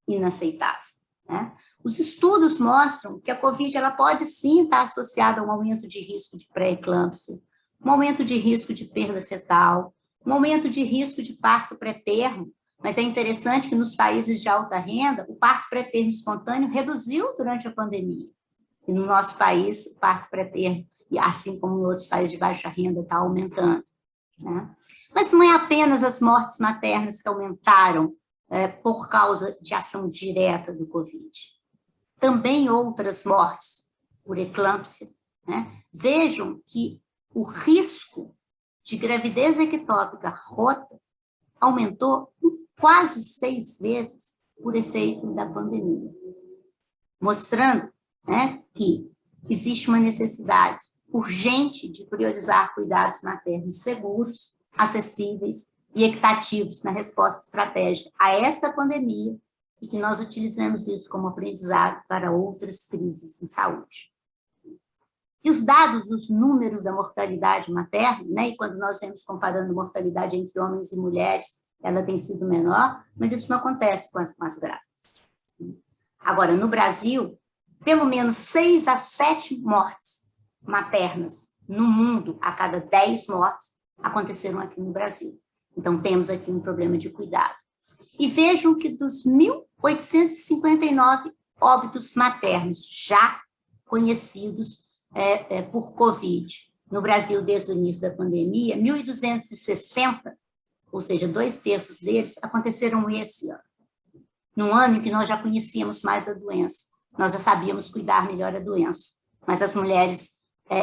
inaceitável, né? Os estudos mostram que a Covid ela pode sim estar associada a um aumento de risco de pré-eclâmpsia, um aumento de risco de perda fetal, um aumento de risco de parto pré-termo, mas é interessante que nos países de alta renda, o parto pré-termo espontâneo reduziu durante a pandemia. E no nosso país, o parto pré-termo, assim como em outros países de baixa renda, está aumentando, né? Mas não é apenas as mortes maternas que aumentaram por causa de ação direta do Covid. Também outras mortes por eclâmpsia, né? Vejam que o risco de gravidez ectópica rota aumentou quase 6 vezes por efeito da pandemia, mostrando, né, que existe uma necessidade urgente de priorizar cuidados maternos seguros, acessíveis e equitativos na resposta estratégica a esta pandemia e que nós utilizemos isso como aprendizado para outras crises em saúde. E os dados, os números da mortalidade materna, né, e quando nós vemos comparando mortalidade entre homens e mulheres, ela tem sido menor, mas isso não acontece com as grávidas. Agora, no Brasil, pelo menos 6 a 7 mortes maternas no mundo, a cada 10 mortes, aconteceram aqui no Brasil. Então, temos aqui um problema de cuidado. E vejam que dos 1.859 óbitos maternos já conhecidos por Covid no Brasil desde o início da pandemia, 1.260, ou seja, 2/3 deles, aconteceram esse ano. Num ano em que nós já conhecíamos mais da doença, nós já sabíamos cuidar melhor da doença, mas as mulheres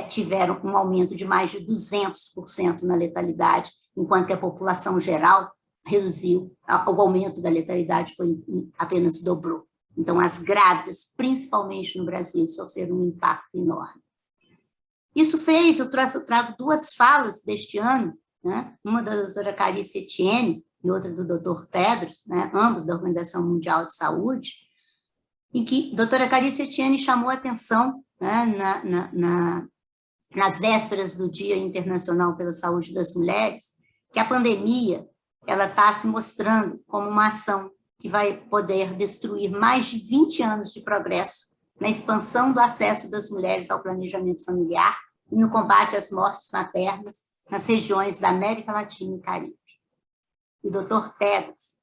tiveram um aumento de mais de 200% na letalidade, enquanto que a população geral reduziu, o aumento da letalidade apenas dobrou. Então, as grávidas, principalmente no Brasil, sofreram um impacto enorme. Isso fez, eu trago 2 falas deste ano, né? Uma da doutora Carice Etienne e outra do doutor Tedros, né? Ambos da Organização Mundial de Saúde, em que a doutora Carice Etienne chamou a atenção, né, nas vésperas do Dia Internacional pela Saúde das Mulheres, que a pandemia ela está se mostrando como uma ação que vai poder destruir mais de 20 anos de progresso na expansão do acesso das mulheres ao planejamento familiar e no combate às mortes maternas nas regiões da América Latina e Caribe. O Dr. Tedros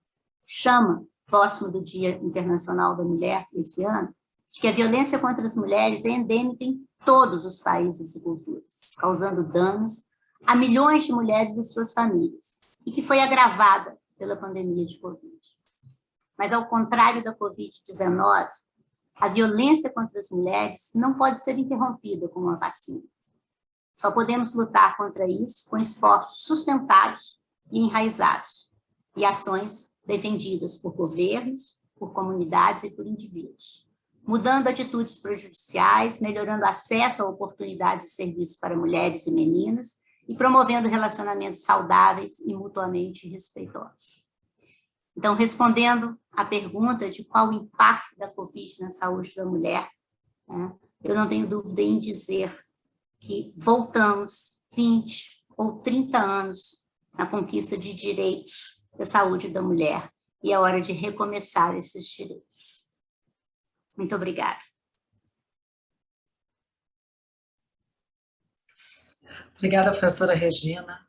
chama, próximo do Dia Internacional da Mulher, esse ano, de que a violência contra as mulheres é endêmica em todos os países e culturas, causando danos a milhões de mulheres e suas famílias, e que foi agravada pela pandemia de Covid. Mas, ao contrário da Covid-19, a violência contra as mulheres não pode ser interrompida com uma vacina. Só podemos lutar contra isso com esforços sustentados e enraizados, e ações defendidas por governos, por comunidades e por indivíduos, mudando atitudes prejudiciais, melhorando acesso a oportunidades e serviços para mulheres e meninas e promovendo relacionamentos saudáveis e mutuamente respeitosos. Então, respondendo à pergunta de qual o impacto da Covid na saúde da mulher, né, eu não tenho dúvida em dizer que voltamos 20 ou 30 anos na conquista de direitos da saúde da mulher e é hora de recomeçar esses direitos. Muito obrigada. Obrigada, professora Regina,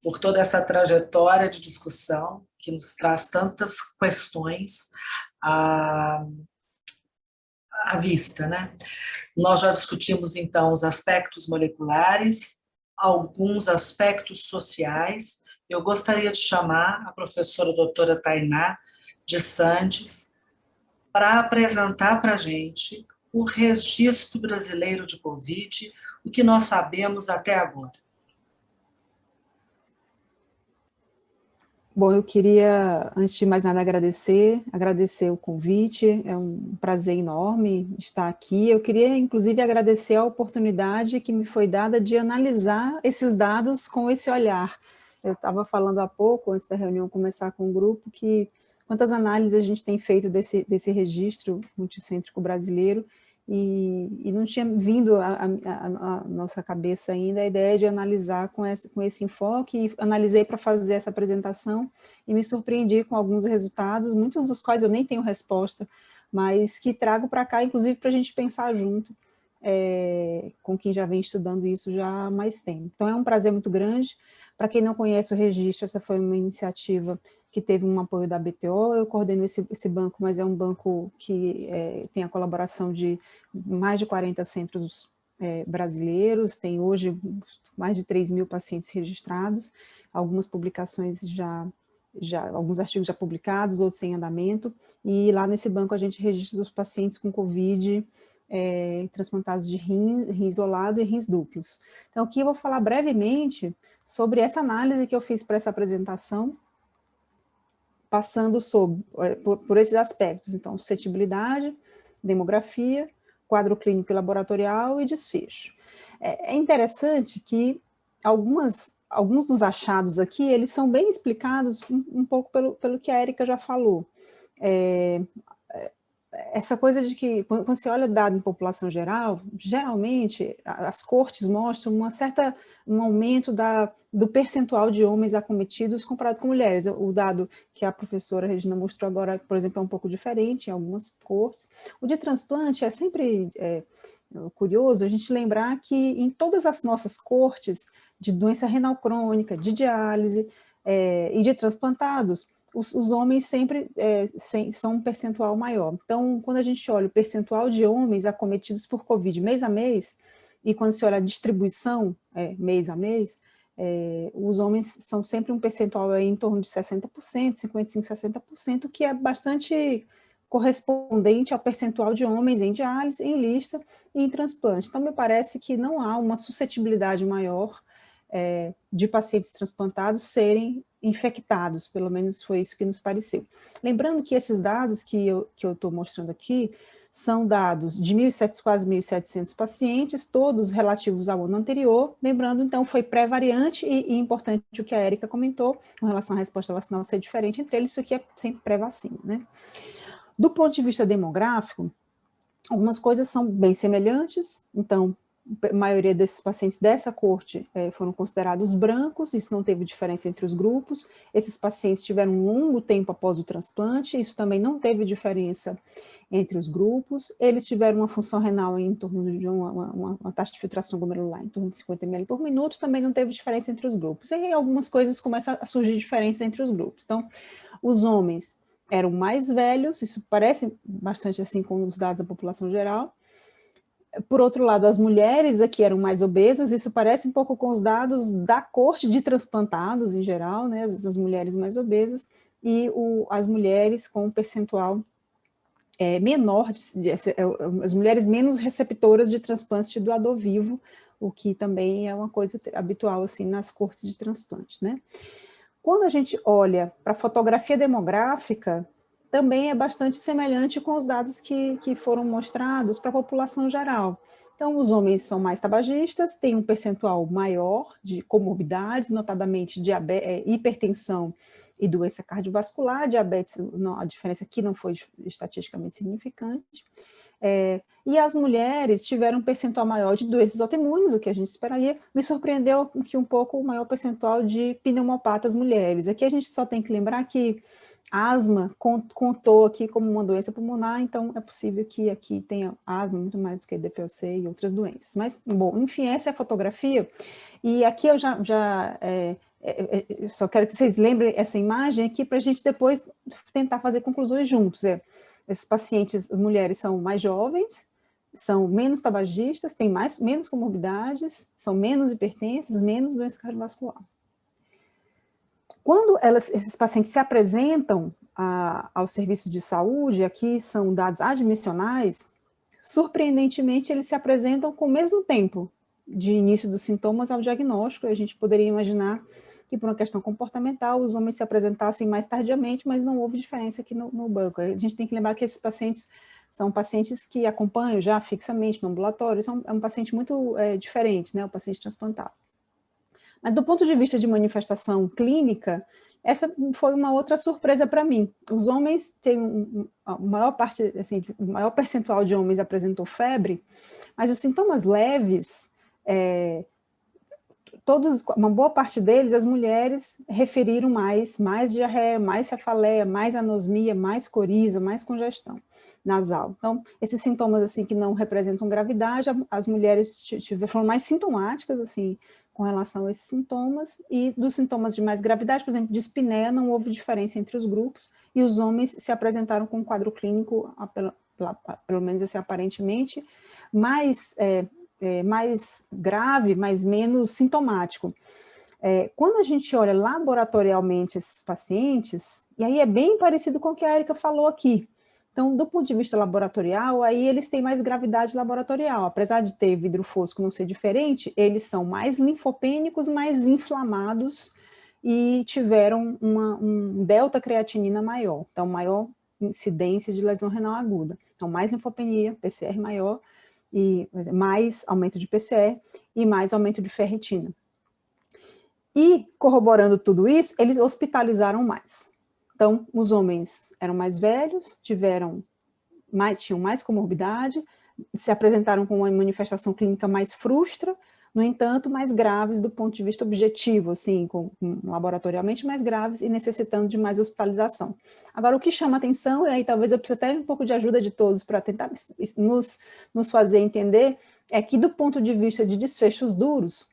por toda essa trajetória de discussão que nos traz tantas questões à vista, né? Nós já discutimos, então, os aspectos moleculares, alguns aspectos sociais. Eu gostaria de chamar a professora doutora Tainá de Santos para apresentar para a gente o registro brasileiro de Covid, o que nós sabemos até agora. Bom, eu queria, antes de mais nada, agradecer o convite, é um prazer enorme estar aqui. Eu queria, inclusive, agradecer a oportunidade que me foi dada de analisar esses dados com esse olhar. Eu estava falando há pouco, antes da reunião começar com o grupo, que quantas análises a gente tem feito desse registro multicêntrico brasileiro, e não tinha vindo à nossa cabeça ainda a ideia de analisar com esse enfoque, e analisei para fazer essa apresentação e me surpreendi com alguns resultados, muitos dos quais eu nem tenho resposta, mas que trago para cá, inclusive, para a gente pensar junto com quem já vem estudando isso já há mais tempo. Então é um prazer muito grande. Para quem não conhece o registro, essa foi uma iniciativa que teve um apoio da BTO, eu coordeno esse banco, mas é um banco que tem a colaboração de mais de 40 centros brasileiros, tem hoje mais de 3.000 pacientes registrados, algumas publicações alguns artigos já publicados, outros em andamento, e lá nesse banco a gente registra os pacientes com Covid, transplantados de rim isolado e rins duplos. Então aqui eu vou falar brevemente sobre essa análise que eu fiz para essa apresentação, passando por esses aspectos, então, suscetibilidade, demografia, quadro clínico e laboratorial e desfecho. É interessante que alguns dos achados aqui, eles são bem explicados um pouco pelo que a Érica já falou. Essa coisa de que, quando você olha dado em população geral, geralmente as cortes mostram um aumento do percentual de homens acometidos comparado com mulheres. O dado que a professora Regina mostrou agora, por exemplo, é um pouco diferente em algumas cortes. O de transplante é sempre curioso a gente lembrar que em todas as nossas cortes de doença renal crônica, de diálise e de transplantados, os homens sempre são um percentual maior. Então, quando a gente olha o percentual de homens acometidos por Covid mês a mês, e quando se olha a distribuição mês a mês, os homens são sempre um percentual aí em torno de 60%, 55%, 60%, que é bastante correspondente ao percentual de homens em diálise, em lista e em transplante. Então, me parece que não há uma suscetibilidade maior de pacientes transplantados serem infectados, pelo menos foi isso que nos pareceu. Lembrando que esses dados que eu estou mostrando aqui são dados de quase 1.700 pacientes, todos relativos ao ano anterior, lembrando, então, foi pré-variante e importante o que a Érica comentou, com relação à resposta vacinal ser diferente entre eles, isso aqui é sempre pré-vacina, né? Do ponto de vista demográfico, algumas coisas são bem semelhantes, então, a maioria desses pacientes dessa corte foram considerados brancos, isso não teve diferença entre os grupos, esses pacientes tiveram um longo tempo após o transplante, isso também não teve diferença entre os grupos, eles tiveram uma função renal em torno de uma taxa de filtração glomerular em torno de 50 ml por minuto, também não teve diferença entre os grupos, e aí algumas coisas começam a surgir diferenças entre os grupos. Então, os homens eram mais velhos, isso parece bastante assim com os dados da população geral. Por outro lado, as mulheres aqui eram mais obesas, isso parece um pouco com os dados da corte de transplantados em geral, né, as mulheres mais obesas, e as mulheres com um percentual menor, as mulheres menos receptoras de transplante de doador vivo, o que também é uma coisa habitual assim, nas cortes de transplante, né? Quando a gente olha para a fotografia demográfica, também é bastante semelhante com os dados que foram mostrados para a população geral. Então, os homens são mais tabagistas, têm um percentual maior de comorbidades, notadamente hipertensão e doença cardiovascular. Diabetes, a diferença aqui não foi estatisticamente significante. E as mulheres tiveram um percentual maior de doenças autoimunes, o que a gente esperaria. Me surpreendeu que um pouco o maior percentual de pneumopatas mulheres. Aqui a gente só tem que lembrar que a asma contou aqui como uma doença pulmonar, então é possível que aqui tenha asma muito mais do que DPOC e outras doenças. Mas, bom, enfim, essa é a fotografia. E aqui eu eu só quero que vocês lembrem essa imagem aqui para a gente depois tentar fazer conclusões juntos. Esses pacientes, mulheres, são mais jovens, são menos tabagistas, têm menos comorbidades, são menos hipertensas, menos doença cardiovascular. Quando esses pacientes se apresentam aos serviços de saúde, aqui são dados admissionais, surpreendentemente eles se apresentam com o mesmo tempo de início dos sintomas ao diagnóstico. A gente poderia imaginar que por uma questão comportamental os homens se apresentassem mais tardiamente, mas não houve diferença aqui no banco. A gente tem que lembrar que esses pacientes são pacientes que acompanham já fixamente no ambulatório, é um paciente muito diferente, né, o paciente transplantado. Mas do ponto de vista de manifestação clínica, essa foi uma outra surpresa para mim. Os homens têm a maior parte, assim, o maior percentual de homens apresentou febre, mas os sintomas leves, uma boa parte deles, as mulheres referiram mais diarreia, mais cefaleia, mais anosmia, mais coriza, mais congestão nasal. Então, esses sintomas assim que não representam gravidade, as mulheres foram mais sintomáticas assim com relação a esses sintomas, e dos sintomas de mais gravidade, por exemplo, de dispneia, não houve diferença entre os grupos, e os homens se apresentaram com um quadro clínico, pelo menos assim, aparentemente, mais grave, mas menos sintomático. Quando a gente olha laboratorialmente esses pacientes, e aí é bem parecido com o que a Érica falou aqui. Então, do ponto de vista laboratorial, aí eles têm mais gravidade laboratorial. Apesar de ter vidro fosco não ser diferente, eles são mais linfopênicos, mais inflamados e tiveram um delta-creatinina maior. Então, maior incidência de lesão renal aguda. Então, mais linfopenia, PCR maior, e mais aumento de PCR e mais aumento de ferritina. E, corroborando tudo isso, eles hospitalizaram mais. Então, os homens eram mais velhos, tinham mais comorbidade, se apresentaram com uma manifestação clínica mais frustra, no entanto, mais graves do ponto de vista objetivo, assim, laboratorialmente mais graves e necessitando de mais hospitalização. Agora, o que chama atenção, e aí talvez eu precise até um pouco de ajuda de todos para tentar nos fazer entender, é que do ponto de vista de desfechos duros,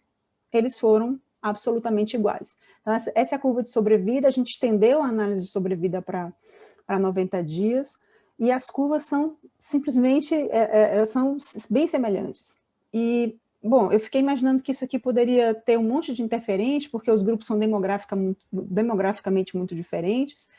eles foram absolutamente iguais. Então, essa é a curva de sobrevida, a gente estendeu a análise de sobrevida para 90 dias, e as curvas são simplesmente, são bem semelhantes. E, bom, eu fiquei imaginando que isso aqui poderia ter um monte de interferente, porque os grupos são demograficamente muito diferentes,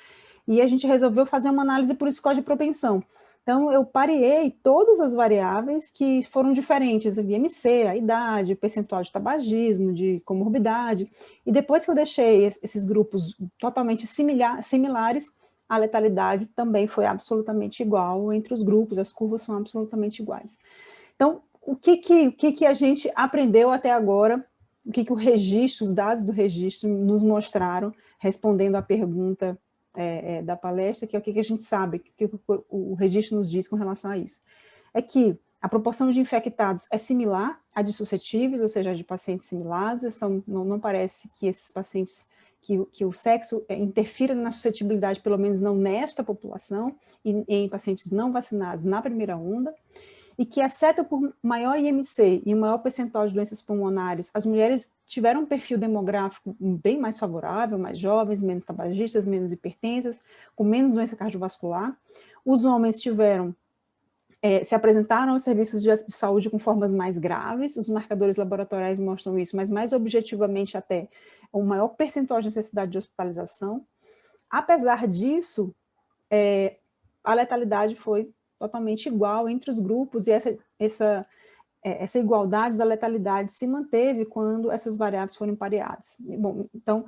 e a gente resolveu fazer uma análise por score de propensão. Então, eu pareei todas as variáveis que foram diferentes, a IMC, a idade, percentual de tabagismo, de comorbidade, e depois que eu deixei esses grupos totalmente similares, a letalidade também foi absolutamente igual entre os grupos, as curvas são absolutamente iguais. Então, o que a gente aprendeu até agora, o que o registro, os dados do registro nos mostraram, respondendo à pergunta da palestra, que é o que a gente sabe, que o registro nos diz com relação a isso. É que a proporção de infectados é similar à de suscetíveis, ou seja, de pacientes similares, então não parece que esses pacientes, que o sexo interfira na suscetibilidade, pelo menos não nesta população, e em pacientes não vacinados na primeira onda, e que, exceto por maior IMC e um maior percentual de doenças pulmonares, as mulheres tiveram um perfil demográfico bem mais favorável, mais jovens, menos tabagistas, menos hipertensas, com menos doença cardiovascular. Os homens se apresentaram aos serviços de saúde com formas mais graves, os marcadores laboratoriais mostram isso, mas mais objetivamente até um maior percentual de necessidade de hospitalização. Apesar disso, a letalidade foi totalmente igual entre os grupos, e essa igualdade da letalidade se manteve quando essas variáveis foram pareadas. Bom, então,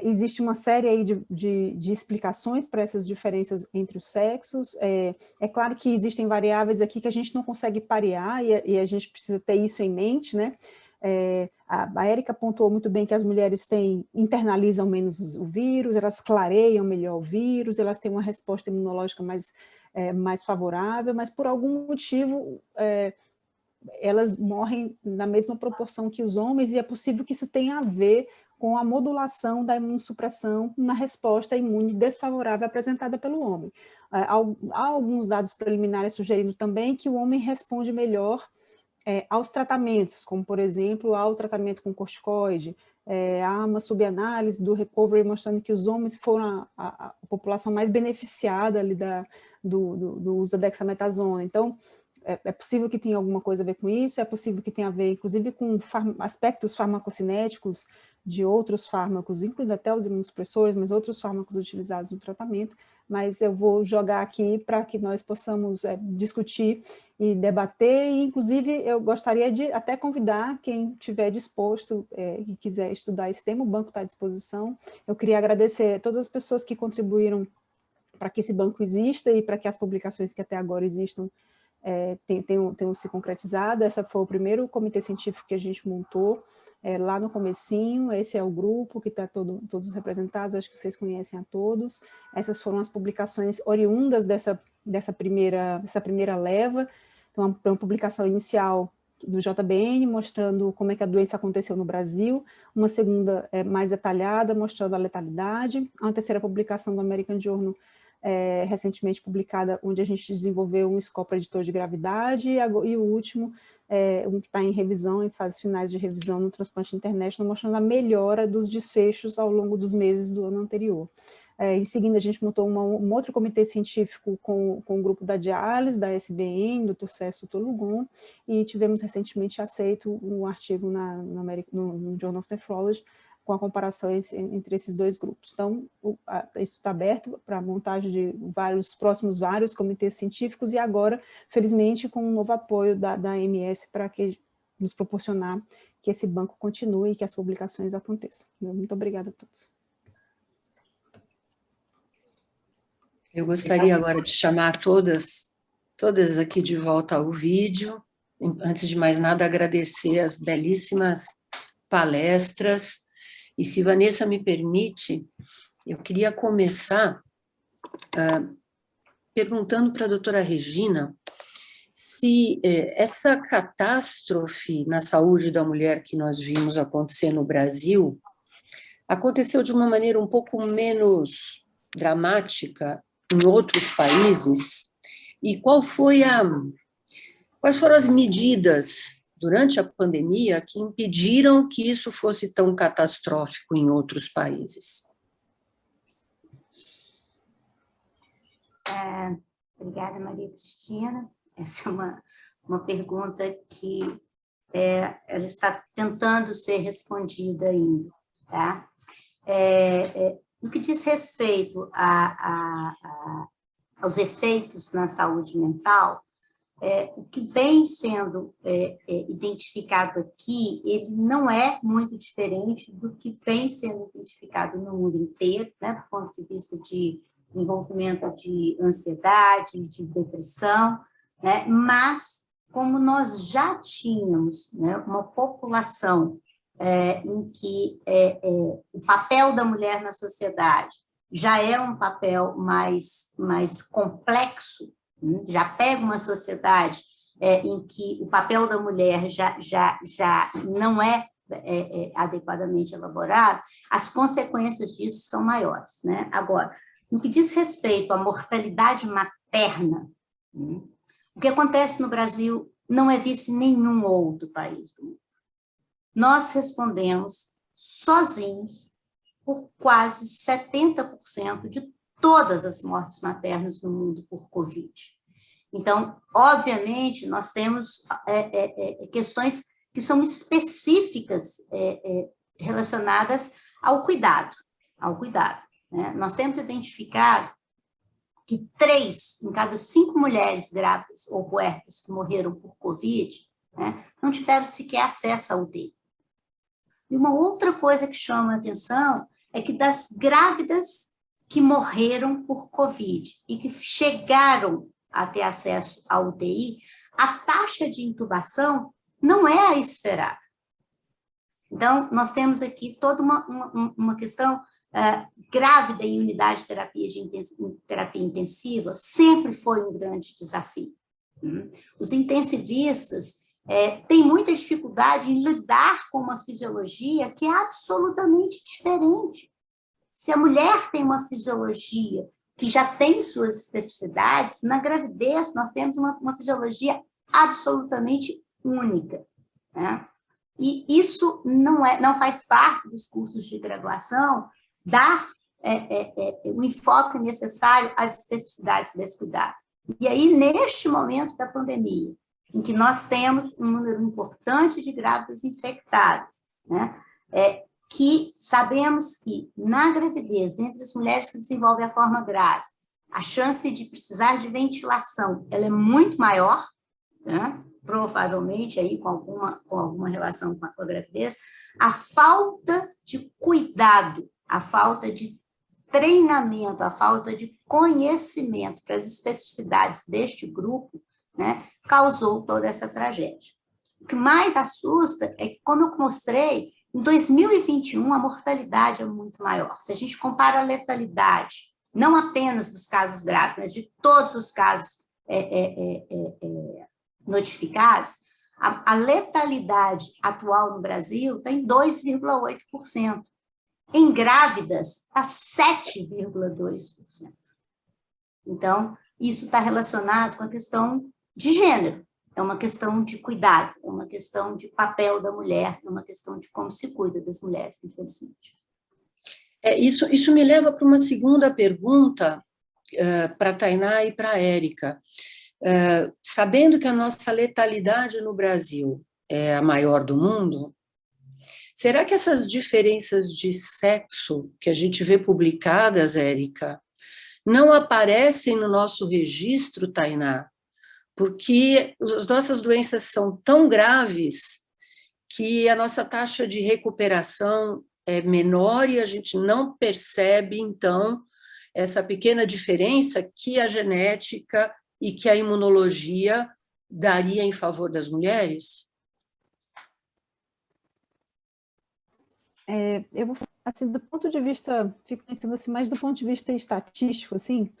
existe uma série aí de explicações para essas diferenças entre os sexos. É claro que existem variáveis aqui que a gente não consegue parear, e a gente precisa ter isso em mente, né? A Érica pontuou muito bem que as mulheres internalizam menos o vírus, elas clareiam melhor o vírus, elas têm uma resposta imunológica mais favorável, mas por algum motivo elas morrem na mesma proporção que os homens, e é possível que isso tenha a ver com a modulação da imunossupressão na resposta imune desfavorável apresentada pelo homem. Há alguns dados preliminares sugerindo também que o homem responde melhor aos tratamentos, como, por exemplo, ao tratamento com corticoide. Há uma subanálise do Recovery mostrando que os homens foram a população mais beneficiada ali do uso da dexametasona. Então, é possível que tenha alguma coisa a ver com isso, é possível que tenha a ver, inclusive, com aspectos farmacocinéticos de outros fármacos, incluindo até os imunossupressores, mas outros fármacos utilizados no tratamento, mas eu vou jogar aqui para que nós possamos discutir e debater, e, inclusive, eu gostaria de até convidar quem estiver disposto e quiser estudar esse tema, o banco está à disposição. Eu queria agradecer a todas as pessoas que contribuíram para que esse banco exista e para que as publicações que até agora existam tenham se concretizado. Esse foi o primeiro comitê científico que a gente montou lá no comecinho. Esse é o grupo que está todos representados, acho que vocês conhecem a todos. Essas foram as publicações oriundas dessa primeira leva. Então, uma publicação inicial do JBN, mostrando como é que a doença aconteceu no Brasil, uma segunda mais detalhada, mostrando a letalidade, uma terceira publicação do American Journal, recentemente publicada, onde a gente desenvolveu um score preditor de gravidade, e o último, um que está em revisão, em fases finais de revisão no Transplante International, mostrando a melhora dos desfechos ao longo dos meses do ano anterior. Em seguida, a gente montou um outro comitê científico com o grupo da diálise, da SBN, Dr. César Tolugon, e tivemos recentemente aceito um artigo no Journal of Nephrology, com a comparação entre esses dois grupos. Então, isso está aberto para a montagem de próximos vários comitês científicos, e agora, felizmente, com um novo apoio da AMS para nos proporcionar que esse banco continue e que as publicações aconteçam. Muito obrigada a todos. Eu gostaria agora de chamar todas aqui de volta ao vídeo. Antes de mais nada, agradecer as belíssimas palestras. E se Vanessa me permite, eu queria começar perguntando para a doutora Regina se essa catástrofe na saúde da mulher que nós vimos acontecer no Brasil aconteceu de uma maneira um pouco menos dramática em outros países, e quais foram as medidas durante a pandemia que impediram que isso fosse tão catastrófico em outros países? Obrigada, Maria Cristina. Essa é uma pergunta que ela está tentando ser respondida ainda, tá? No que diz respeito aos efeitos na saúde mental, o que vem sendo identificado aqui, ele não é muito diferente do que vem sendo identificado no mundo inteiro, né, do ponto de vista de desenvolvimento de ansiedade, de depressão, né, mas como nós já tínhamos, né, uma população em que o papel da mulher na sociedade já é um papel mais complexo, já pega uma sociedade em que o papel da mulher já não é adequadamente elaborado, as consequências disso são maiores, né? Agora, no que diz respeito à mortalidade materna, o que acontece no Brasil não é visto em nenhum outro país do mundo. Nós respondemos sozinhos por quase 70% de todas as mortes maternas no mundo por Covid. Então, obviamente, nós temos questões que são específicas relacionadas ao cuidado, né? Nós temos identificado que 3 em cada 5 mulheres grávidas ou puérperas que morreram por Covid, né, não tiveram sequer acesso à UTI. E uma outra coisa que chama a atenção é que das grávidas que morreram por Covid e que chegaram a ter acesso à UTI, a taxa de intubação não é a esperada. Então, nós temos aqui toda uma questão grávida em unidade de terapia intensiva, sempre foi um grande desafio. Os intensivistas têm muita dificuldade em lidar com uma fisiologia que é absolutamente diferente. Se a mulher tem uma fisiologia que já tem suas especificidades, na gravidez nós temos uma fisiologia absolutamente única, né? E isso não faz parte dos cursos de graduação, dar o enfoque necessário às especificidades desse cuidado. E aí, neste momento da pandemia, em que nós temos um número importante de grávidas infectadas, né, que sabemos que, na gravidez, entre as mulheres que desenvolvem a forma grave, a chance de precisar de ventilação ela é muito maior, né, provavelmente aí com alguma relação com a gravidez, a falta de cuidado, a falta de treinamento, a falta de conhecimento para as especificidades deste grupo, né, causou toda essa tragédia. O que mais assusta é que, como eu mostrei, em 2021 a mortalidade é muito maior. Se a gente compara a letalidade, não apenas dos casos graves, mas de todos os casos notificados, a letalidade atual no Brasil está em 2,8%. Em grávidas, está 7,2%. Então, isso está relacionado com a questão de gênero, é uma questão de cuidado, é uma questão de papel da mulher, é uma questão de como se cuida das mulheres, infelizmente. Isso me leva para uma segunda pergunta para a Tainá e para a Érica. Sabendo que a nossa letalidade no Brasil é a maior do mundo, será que essas diferenças de sexo que a gente vê publicadas, Érica, não aparecem no nosso registro, Tainá? Porque as nossas doenças são tão graves que a nossa taxa de recuperação é menor e a gente não percebe, então, essa pequena diferença que a genética e que a imunologia daria em favor das mulheres? Eu, assim, do ponto de vista, fico pensando assim, mas do ponto de vista estatístico, assim,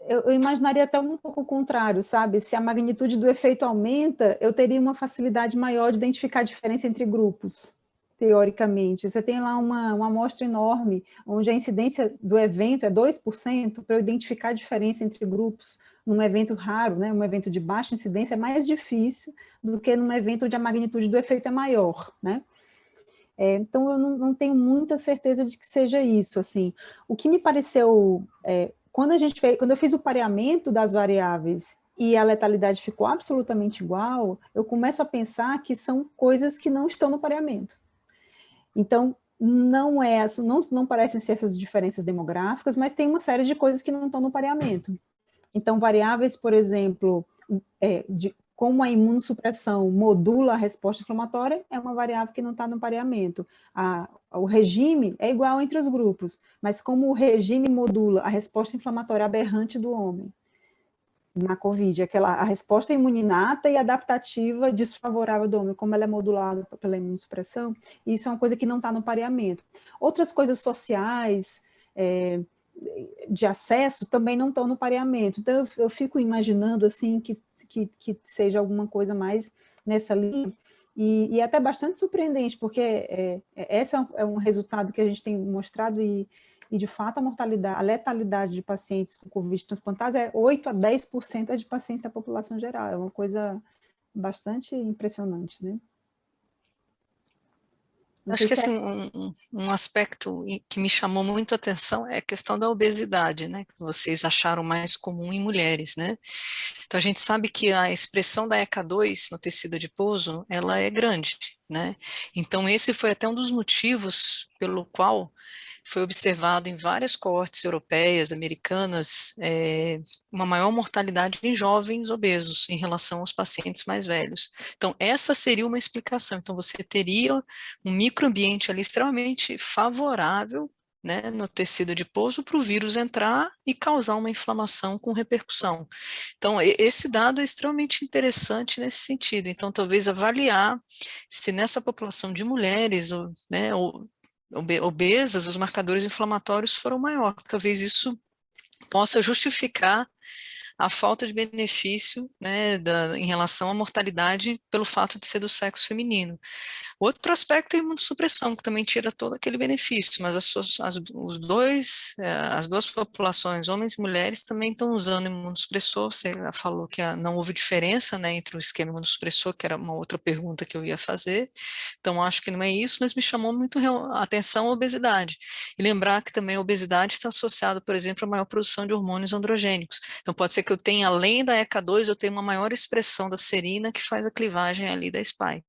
eu imaginaria até um pouco o contrário, sabe? Se a magnitude do efeito aumenta, eu teria uma facilidade maior de identificar a diferença entre grupos, teoricamente. Você tem lá uma amostra enorme, onde a incidência do evento é 2%, para eu identificar a diferença entre grupos num evento raro, né? Um evento de baixa incidência é mais difícil do que num evento onde a magnitude do efeito é maior, né? Então, eu não tenho muita certeza de que seja isso, assim. O que me pareceu, quando eu fiz o pareamento das variáveis e a letalidade ficou absolutamente igual, eu começo a pensar que são coisas que não estão no pareamento. Então, não parecem ser essas diferenças demográficas, mas tem uma série de coisas que não estão no pareamento. Então, variáveis, por exemplo, como a imunossupressão modula a resposta inflamatória, é uma variável que não está no pareamento. O regime é igual entre os grupos, mas como o regime modula a resposta inflamatória aberrante do homem na COVID, a resposta imuninata e adaptativa desfavorável do homem, como ela é modulada pela imunossupressão, isso é uma coisa que não está no pareamento. Outras coisas sociais, de acesso, também não estão no pareamento. Então, eu fico imaginando, assim, que seja alguma coisa mais nessa linha, e é até bastante surpreendente, porque esse é um resultado que a gente tem mostrado, e de fato a letalidade de pacientes com Covid transplantados é 8 a 10% de pacientes da população geral, é uma coisa bastante impressionante, né? Acho que assim, um aspecto que me chamou muito a atenção é a questão da obesidade, né, que vocês acharam mais comum em mulheres, né? Então a gente sabe que a expressão da ECA2 no tecido adiposo, ela é grande, né? Então esse foi até um dos motivos pelo qual foi observado em várias coortes europeias, americanas, uma maior mortalidade em jovens obesos em relação aos pacientes mais velhos. Então, essa seria uma explicação. Então, você teria um microambiente ali extremamente favorável, né, no tecido adiposo para o vírus entrar e causar uma inflamação com repercussão. Então, esse dado é extremamente interessante nesse sentido. Então, talvez avaliar se nessa população de mulheres, né, obesas, os marcadores inflamatórios foram maiores. Talvez isso possa justificar a falta de benefício, né, em relação à mortalidade pelo fato de ser do sexo feminino. Outro aspecto é a imunossupressão, que também tira todo aquele benefício, mas as duas populações, homens e mulheres, também estão usando imunossupressor. Você falou que não houve diferença, né, entre o esquema imunossupressor, que era uma outra pergunta que eu ia fazer, então acho que não é isso, mas me chamou muito a atenção a obesidade. E lembrar que também a obesidade está associada, por exemplo, à maior produção de hormônios androgênicos. Então pode ser que eu tenha, além da ECA2, eu tenha uma maior expressão da serina que faz a clivagem ali da SPY.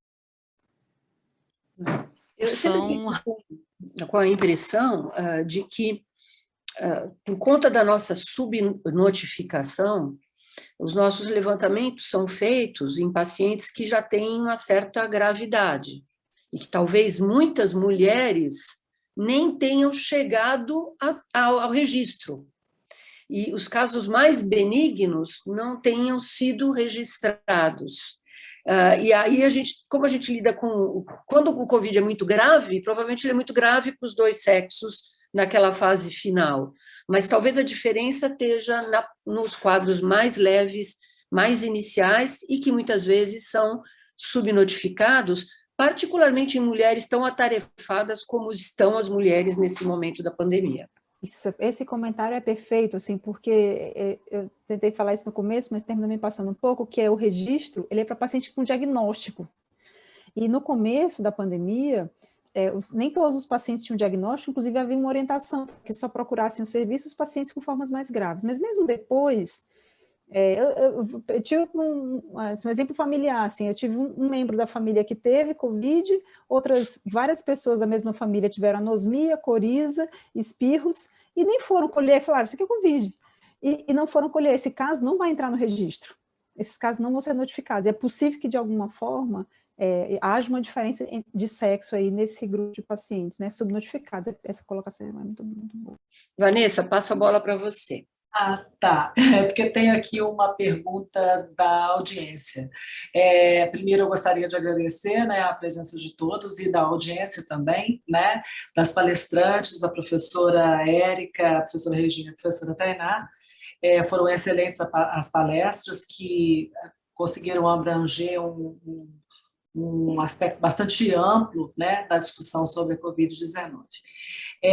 Eu sempre fico com a impressão de que, por conta da nossa subnotificação, os nossos levantamentos são feitos em pacientes que já têm uma certa gravidade, e que talvez muitas mulheres nem tenham chegado ao registro. E os casos mais benignos não tenham sido registrados. E aí, como a gente lida com... Quando o Covid é muito grave, provavelmente ele é muito grave para os dois sexos naquela fase final. Mas talvez a diferença esteja nos quadros mais leves, mais iniciais, e que muitas vezes são subnotificados, particularmente em mulheres tão atarefadas como estão as mulheres nesse momento da pandemia. Esse comentário é perfeito, assim, porque eu tentei falar isso no começo, mas terminou me passando um pouco, que é o registro, ele é para paciente com diagnóstico. E no começo da pandemia, nem todos os pacientes tinham diagnóstico, inclusive havia uma orientação, que só procurassem o serviço os pacientes com formas mais graves. Mas mesmo depois, eu tive um exemplo familiar, assim, eu tive um membro da família que teve Covid, várias pessoas da mesma família tiveram anosmia, coriza, espirros, e nem foram colher, falaram, isso aqui é Covid, e não foram colher. Esse caso não vai entrar no registro, esses casos não vão ser notificados. É possível que, de alguma forma, haja uma diferença de sexo aí nesse grupo de pacientes, né, subnotificados. Essa colocação é muito boa. Vanessa, passo a bola para você. Tá. É porque tem aqui uma pergunta da audiência. Primeiro, eu gostaria de agradecer, né, a presença de todos e da audiência também, né, das palestrantes, a professora Érica, a professora Regina e a professora Tainá. Foram excelentes as palestras que conseguiram abranger um aspecto bastante amplo, né, da discussão sobre a Covid-19.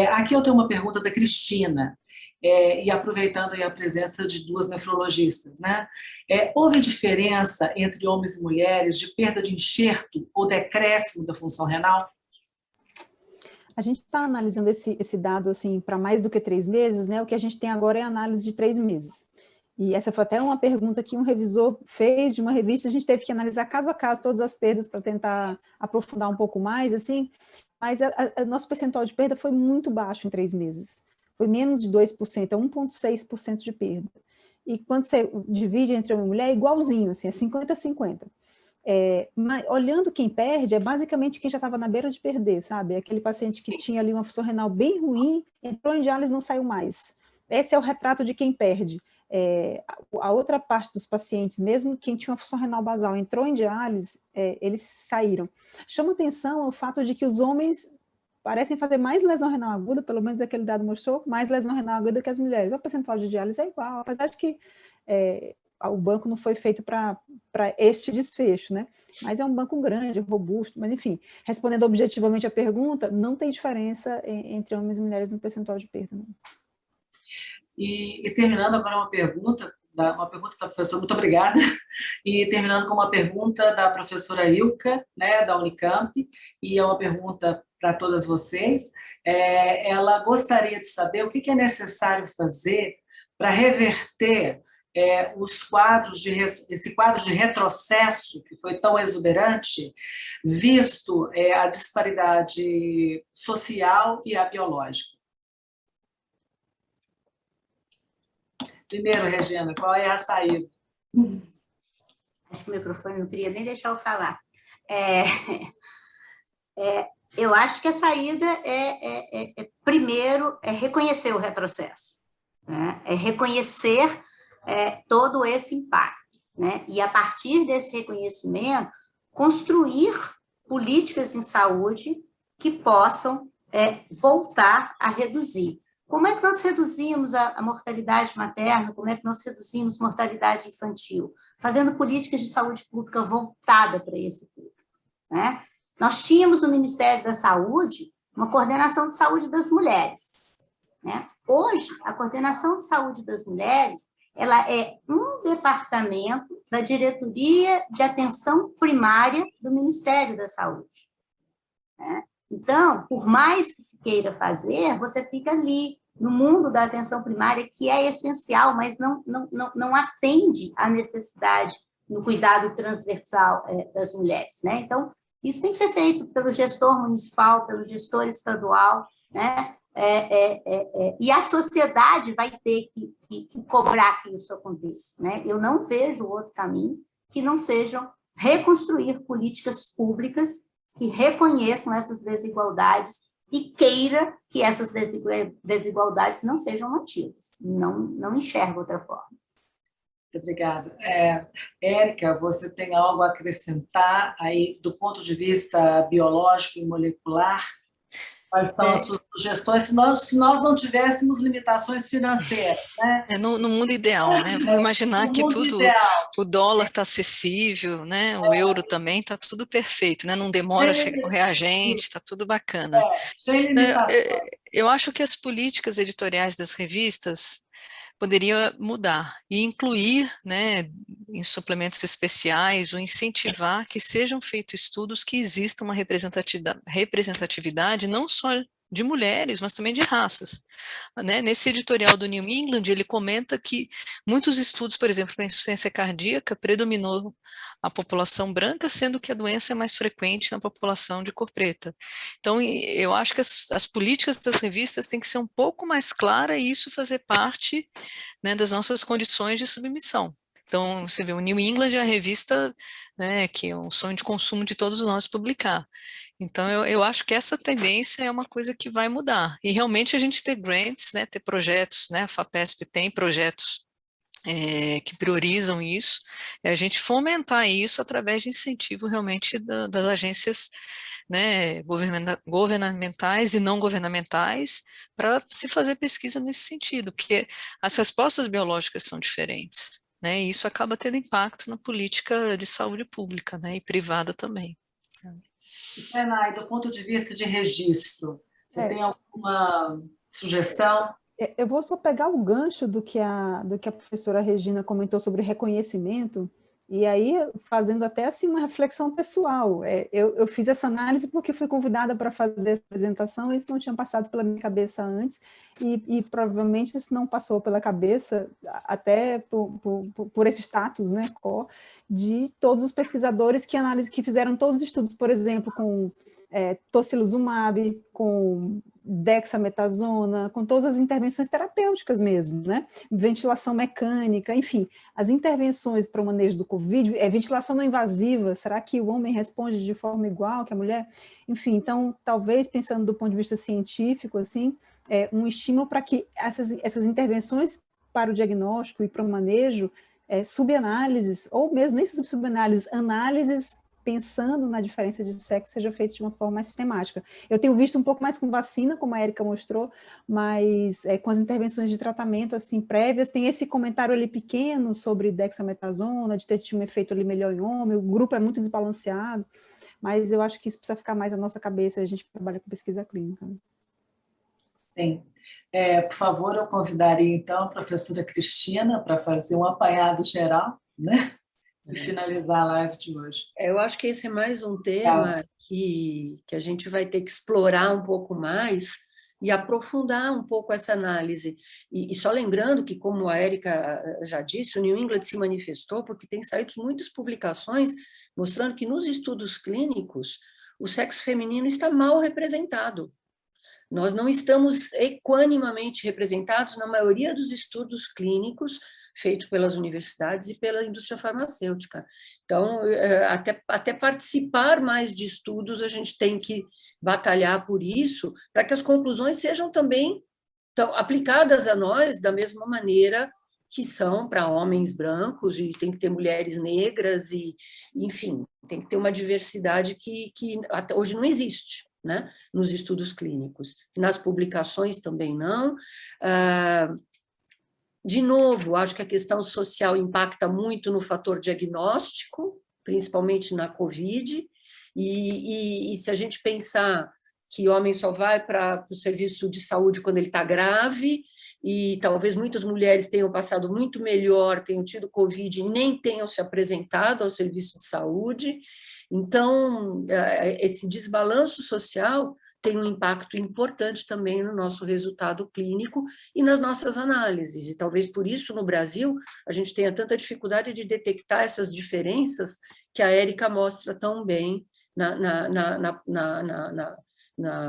Aqui eu tenho uma pergunta da Cristina, e aproveitando aí a presença de duas nefrologistas, né? Houve diferença entre homens e mulheres de perda de enxerto ou decréscimo da função renal? A gente está analisando esse dado assim, para mais do que 3 meses, né? O que a gente tem agora é a análise de 3 meses. E essa foi até uma pergunta que um revisor fez de uma revista, a gente teve que analisar caso a caso todas as perdas para tentar aprofundar um pouco mais, assim, mas nosso percentual de perda foi muito baixo em 3 meses. Foi menos de 2%, é 1,6% de perda. E quando você divide entre homem e mulher, é igualzinho, assim, é 50-50. Mas olhando quem perde, é basicamente quem já estava na beira de perder, sabe? É aquele paciente que tinha ali uma função renal bem ruim, entrou em diálise e não saiu mais. Esse é o retrato de quem perde. A outra parte dos pacientes, mesmo quem tinha uma função renal basal, entrou em diálise, eles saíram. Chama atenção o fato de que os homens parecem fazer mais lesão renal aguda, pelo menos aquele dado mostrou, mais lesão renal aguda que as mulheres. O percentual de diálise é igual, apesar de que o banco não foi feito para este desfecho, né? Mas é um banco grande, robusto, mas enfim, respondendo objetivamente a pergunta, não tem diferença entre homens e mulheres no percentual de perda. Não. E terminando agora uma pergunta da professora, muito obrigada, e terminando com uma pergunta da professora Ilka, né, da Unicamp, e é uma pergunta para todas vocês. Ela gostaria de saber o que é necessário fazer para reverter esse quadro de retrocesso que foi tão exuberante, visto a disparidade social e a biológica. Primeiro, Regina, qual é a saída? Acho que o microfone não queria nem deixar eu falar. eu acho que a saída primeiro, é reconhecer o retrocesso, né? É reconhecer todo esse impacto, né? E, a partir desse reconhecimento, construir políticas em saúde que possam voltar a reduzir. Como é que nós reduzimos a mortalidade materna? Como é que nós reduzimos a mortalidade infantil? Fazendo políticas de saúde pública voltada para esse público, né? Nós tínhamos no Ministério da Saúde uma coordenação de saúde das mulheres, né? Hoje, a coordenação de saúde das mulheres, ela é um departamento da Diretoria de Atenção Primária do Ministério da Saúde, né? Então, por mais que se queira fazer, você fica ali, no mundo da atenção primária, que é essencial, mas não atende à necessidade no cuidado transversal das mulheres, né? Então, isso tem que ser feito pelo gestor municipal, pelo gestor estadual, né? E a sociedade vai ter que cobrar que isso aconteça, né? Eu não vejo outro caminho que não sejam reconstruir políticas públicas que reconheçam essas desigualdades e queira que essas desigualdades não sejam mantidas. Não enxergo outra forma. Muito obrigada. Érica, você tem algo a acrescentar aí do ponto de vista biológico e molecular? Quais são as suas sugestões, se nós não tivéssemos limitações financeiras, né? No mundo ideal, né? Vamos imaginar que tudo, o dólar está acessível, né? O euro também está tudo perfeito, né? Não demora a chegar o reagente, está tudo bacana. Sem limitações. Eu acho que as políticas editoriais das revistas poderia mudar e incluir, né, em suplementos especiais ou incentivar que sejam feitos estudos que exista uma representatividade não só de mulheres, mas também de raças, né? Nesse editorial do New England, ele comenta que muitos estudos, por exemplo, para insuficiência cardíaca, predominou a população branca, sendo que a doença é mais frequente na população de cor preta. Então, eu acho que as políticas das revistas têm que ser um pouco mais claras e isso fazer parte, né, das nossas condições de submissão. Então, você vê, o New England é a revista, né, que é um sonho de consumo de todos nós publicar. Então, eu acho que essa tendência é uma coisa que vai mudar. E realmente a gente ter grants, né, ter projetos, né, a FAPESP tem projetos que priorizam isso, a gente fomentar isso através de incentivo realmente das agências, né, governamentais e não governamentais, para se fazer pesquisa nesse sentido, porque as respostas biológicas são diferentes, né, e isso acaba tendo impacto na política de saúde pública, né, e privada também. Renai, do ponto de vista de registro, você tem alguma sugestão? Eu vou só pegar o gancho do que a professora Regina comentou sobre reconhecimento, e aí fazendo até assim uma reflexão pessoal. Eu fiz essa análise porque fui convidada para fazer essa apresentação, e isso não tinha passado pela minha cabeça antes, e provavelmente isso não passou pela cabeça, até por esse status, né, de todos os pesquisadores que fizeram todos os estudos, por exemplo, com tocilizumab, com dexametasona, com todas as intervenções terapêuticas mesmo, né? Ventilação mecânica, enfim, as intervenções para o manejo do Covid, ventilação não invasiva, será que o homem responde de forma igual que a mulher? Enfim, então, talvez, pensando do ponto de vista científico, assim, um estímulo para que essas intervenções para o diagnóstico e para o manejo, subanálises, ou mesmo nem subanálises, análises pensando na diferença de sexo, seja feito de uma forma mais sistemática. Eu tenho visto um pouco mais com vacina, como a Érica mostrou, mas com as intervenções de tratamento assim prévias, tem esse comentário ali pequeno sobre dexametasona, de ter tido um efeito ali melhor em homem, o grupo é muito desbalanceado, mas eu acho que isso precisa ficar mais na nossa cabeça, a gente trabalha com pesquisa clínica. Sim. Por favor, eu convidaria então a professora Cristina para fazer um apanhado geral, né? E finalizar a live de hoje. Eu acho que esse é mais um tema que a gente vai ter que explorar um pouco mais e aprofundar um pouco essa análise. E só lembrando que, como a Érica já disse, o New England se manifestou porque tem saído muitas publicações mostrando que nos estudos clínicos o sexo feminino está mal representado. Nós não estamos equanimamente representados na maioria dos estudos clínicos feitos pelas universidades e pela indústria farmacêutica. Então, até participar mais de estudos, a gente tem que batalhar por isso, para que as conclusões sejam também aplicadas a nós da mesma maneira que são para homens brancos, e tem que ter mulheres negras, e, enfim, tem que ter uma diversidade que até hoje não existe, né, nos estudos clínicos. Nas publicações também não. De novo, acho que a questão social impacta muito no fator diagnóstico, principalmente na Covid, e se a gente pensar que homem só vai para o serviço de saúde quando ele está grave, e talvez muitas mulheres tenham passado muito melhor, tenham tido Covid e nem tenham se apresentado ao serviço de saúde. Então, esse desbalanço social tem um impacto importante também no nosso resultado clínico e nas nossas análises, e talvez por isso no Brasil a gente tenha tanta dificuldade de detectar essas diferenças que a Érica mostra tão bem na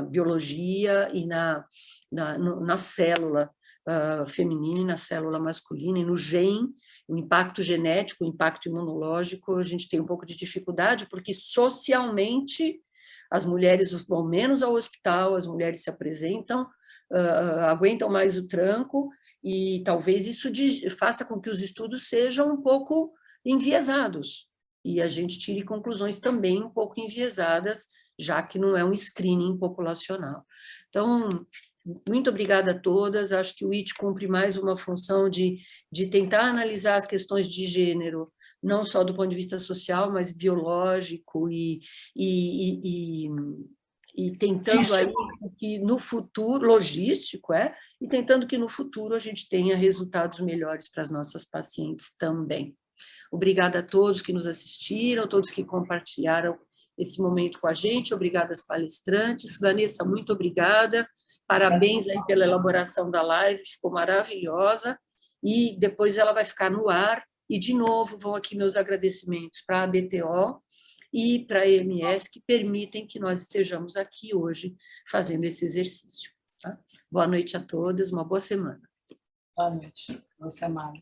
biologia e na célula feminina e na célula masculina, e no gene, o impacto genético, o impacto imunológico, a gente tem um pouco de dificuldade, porque socialmente as mulheres vão menos ao hospital, as mulheres se apresentam, aguentam mais o tranco, e talvez isso faça com que os estudos sejam um pouco enviesados, e a gente tire conclusões também um pouco enviesadas, já que não é um screening populacional. Então, muito obrigada a todas, acho que o IT cumpre mais uma função de tentar analisar as questões de gênero, não só do ponto de vista social, mas biológico, e tentando aí que no futuro, logístico, e tentando que no futuro a gente tenha resultados melhores para as nossas pacientes também. Obrigada a todos que nos assistiram, todos que compartilharam esse momento com a gente, obrigada às palestrantes. Vanessa, muito obrigada, parabéns aí pela elaboração da live, ficou maravilhosa, e depois ela vai ficar no ar. E, de novo, vão aqui meus agradecimentos para a BTO e para a EMS, que permitem que nós estejamos aqui hoje fazendo esse exercício. Tá? Boa noite a todas, uma boa semana. Boa noite, boa semana.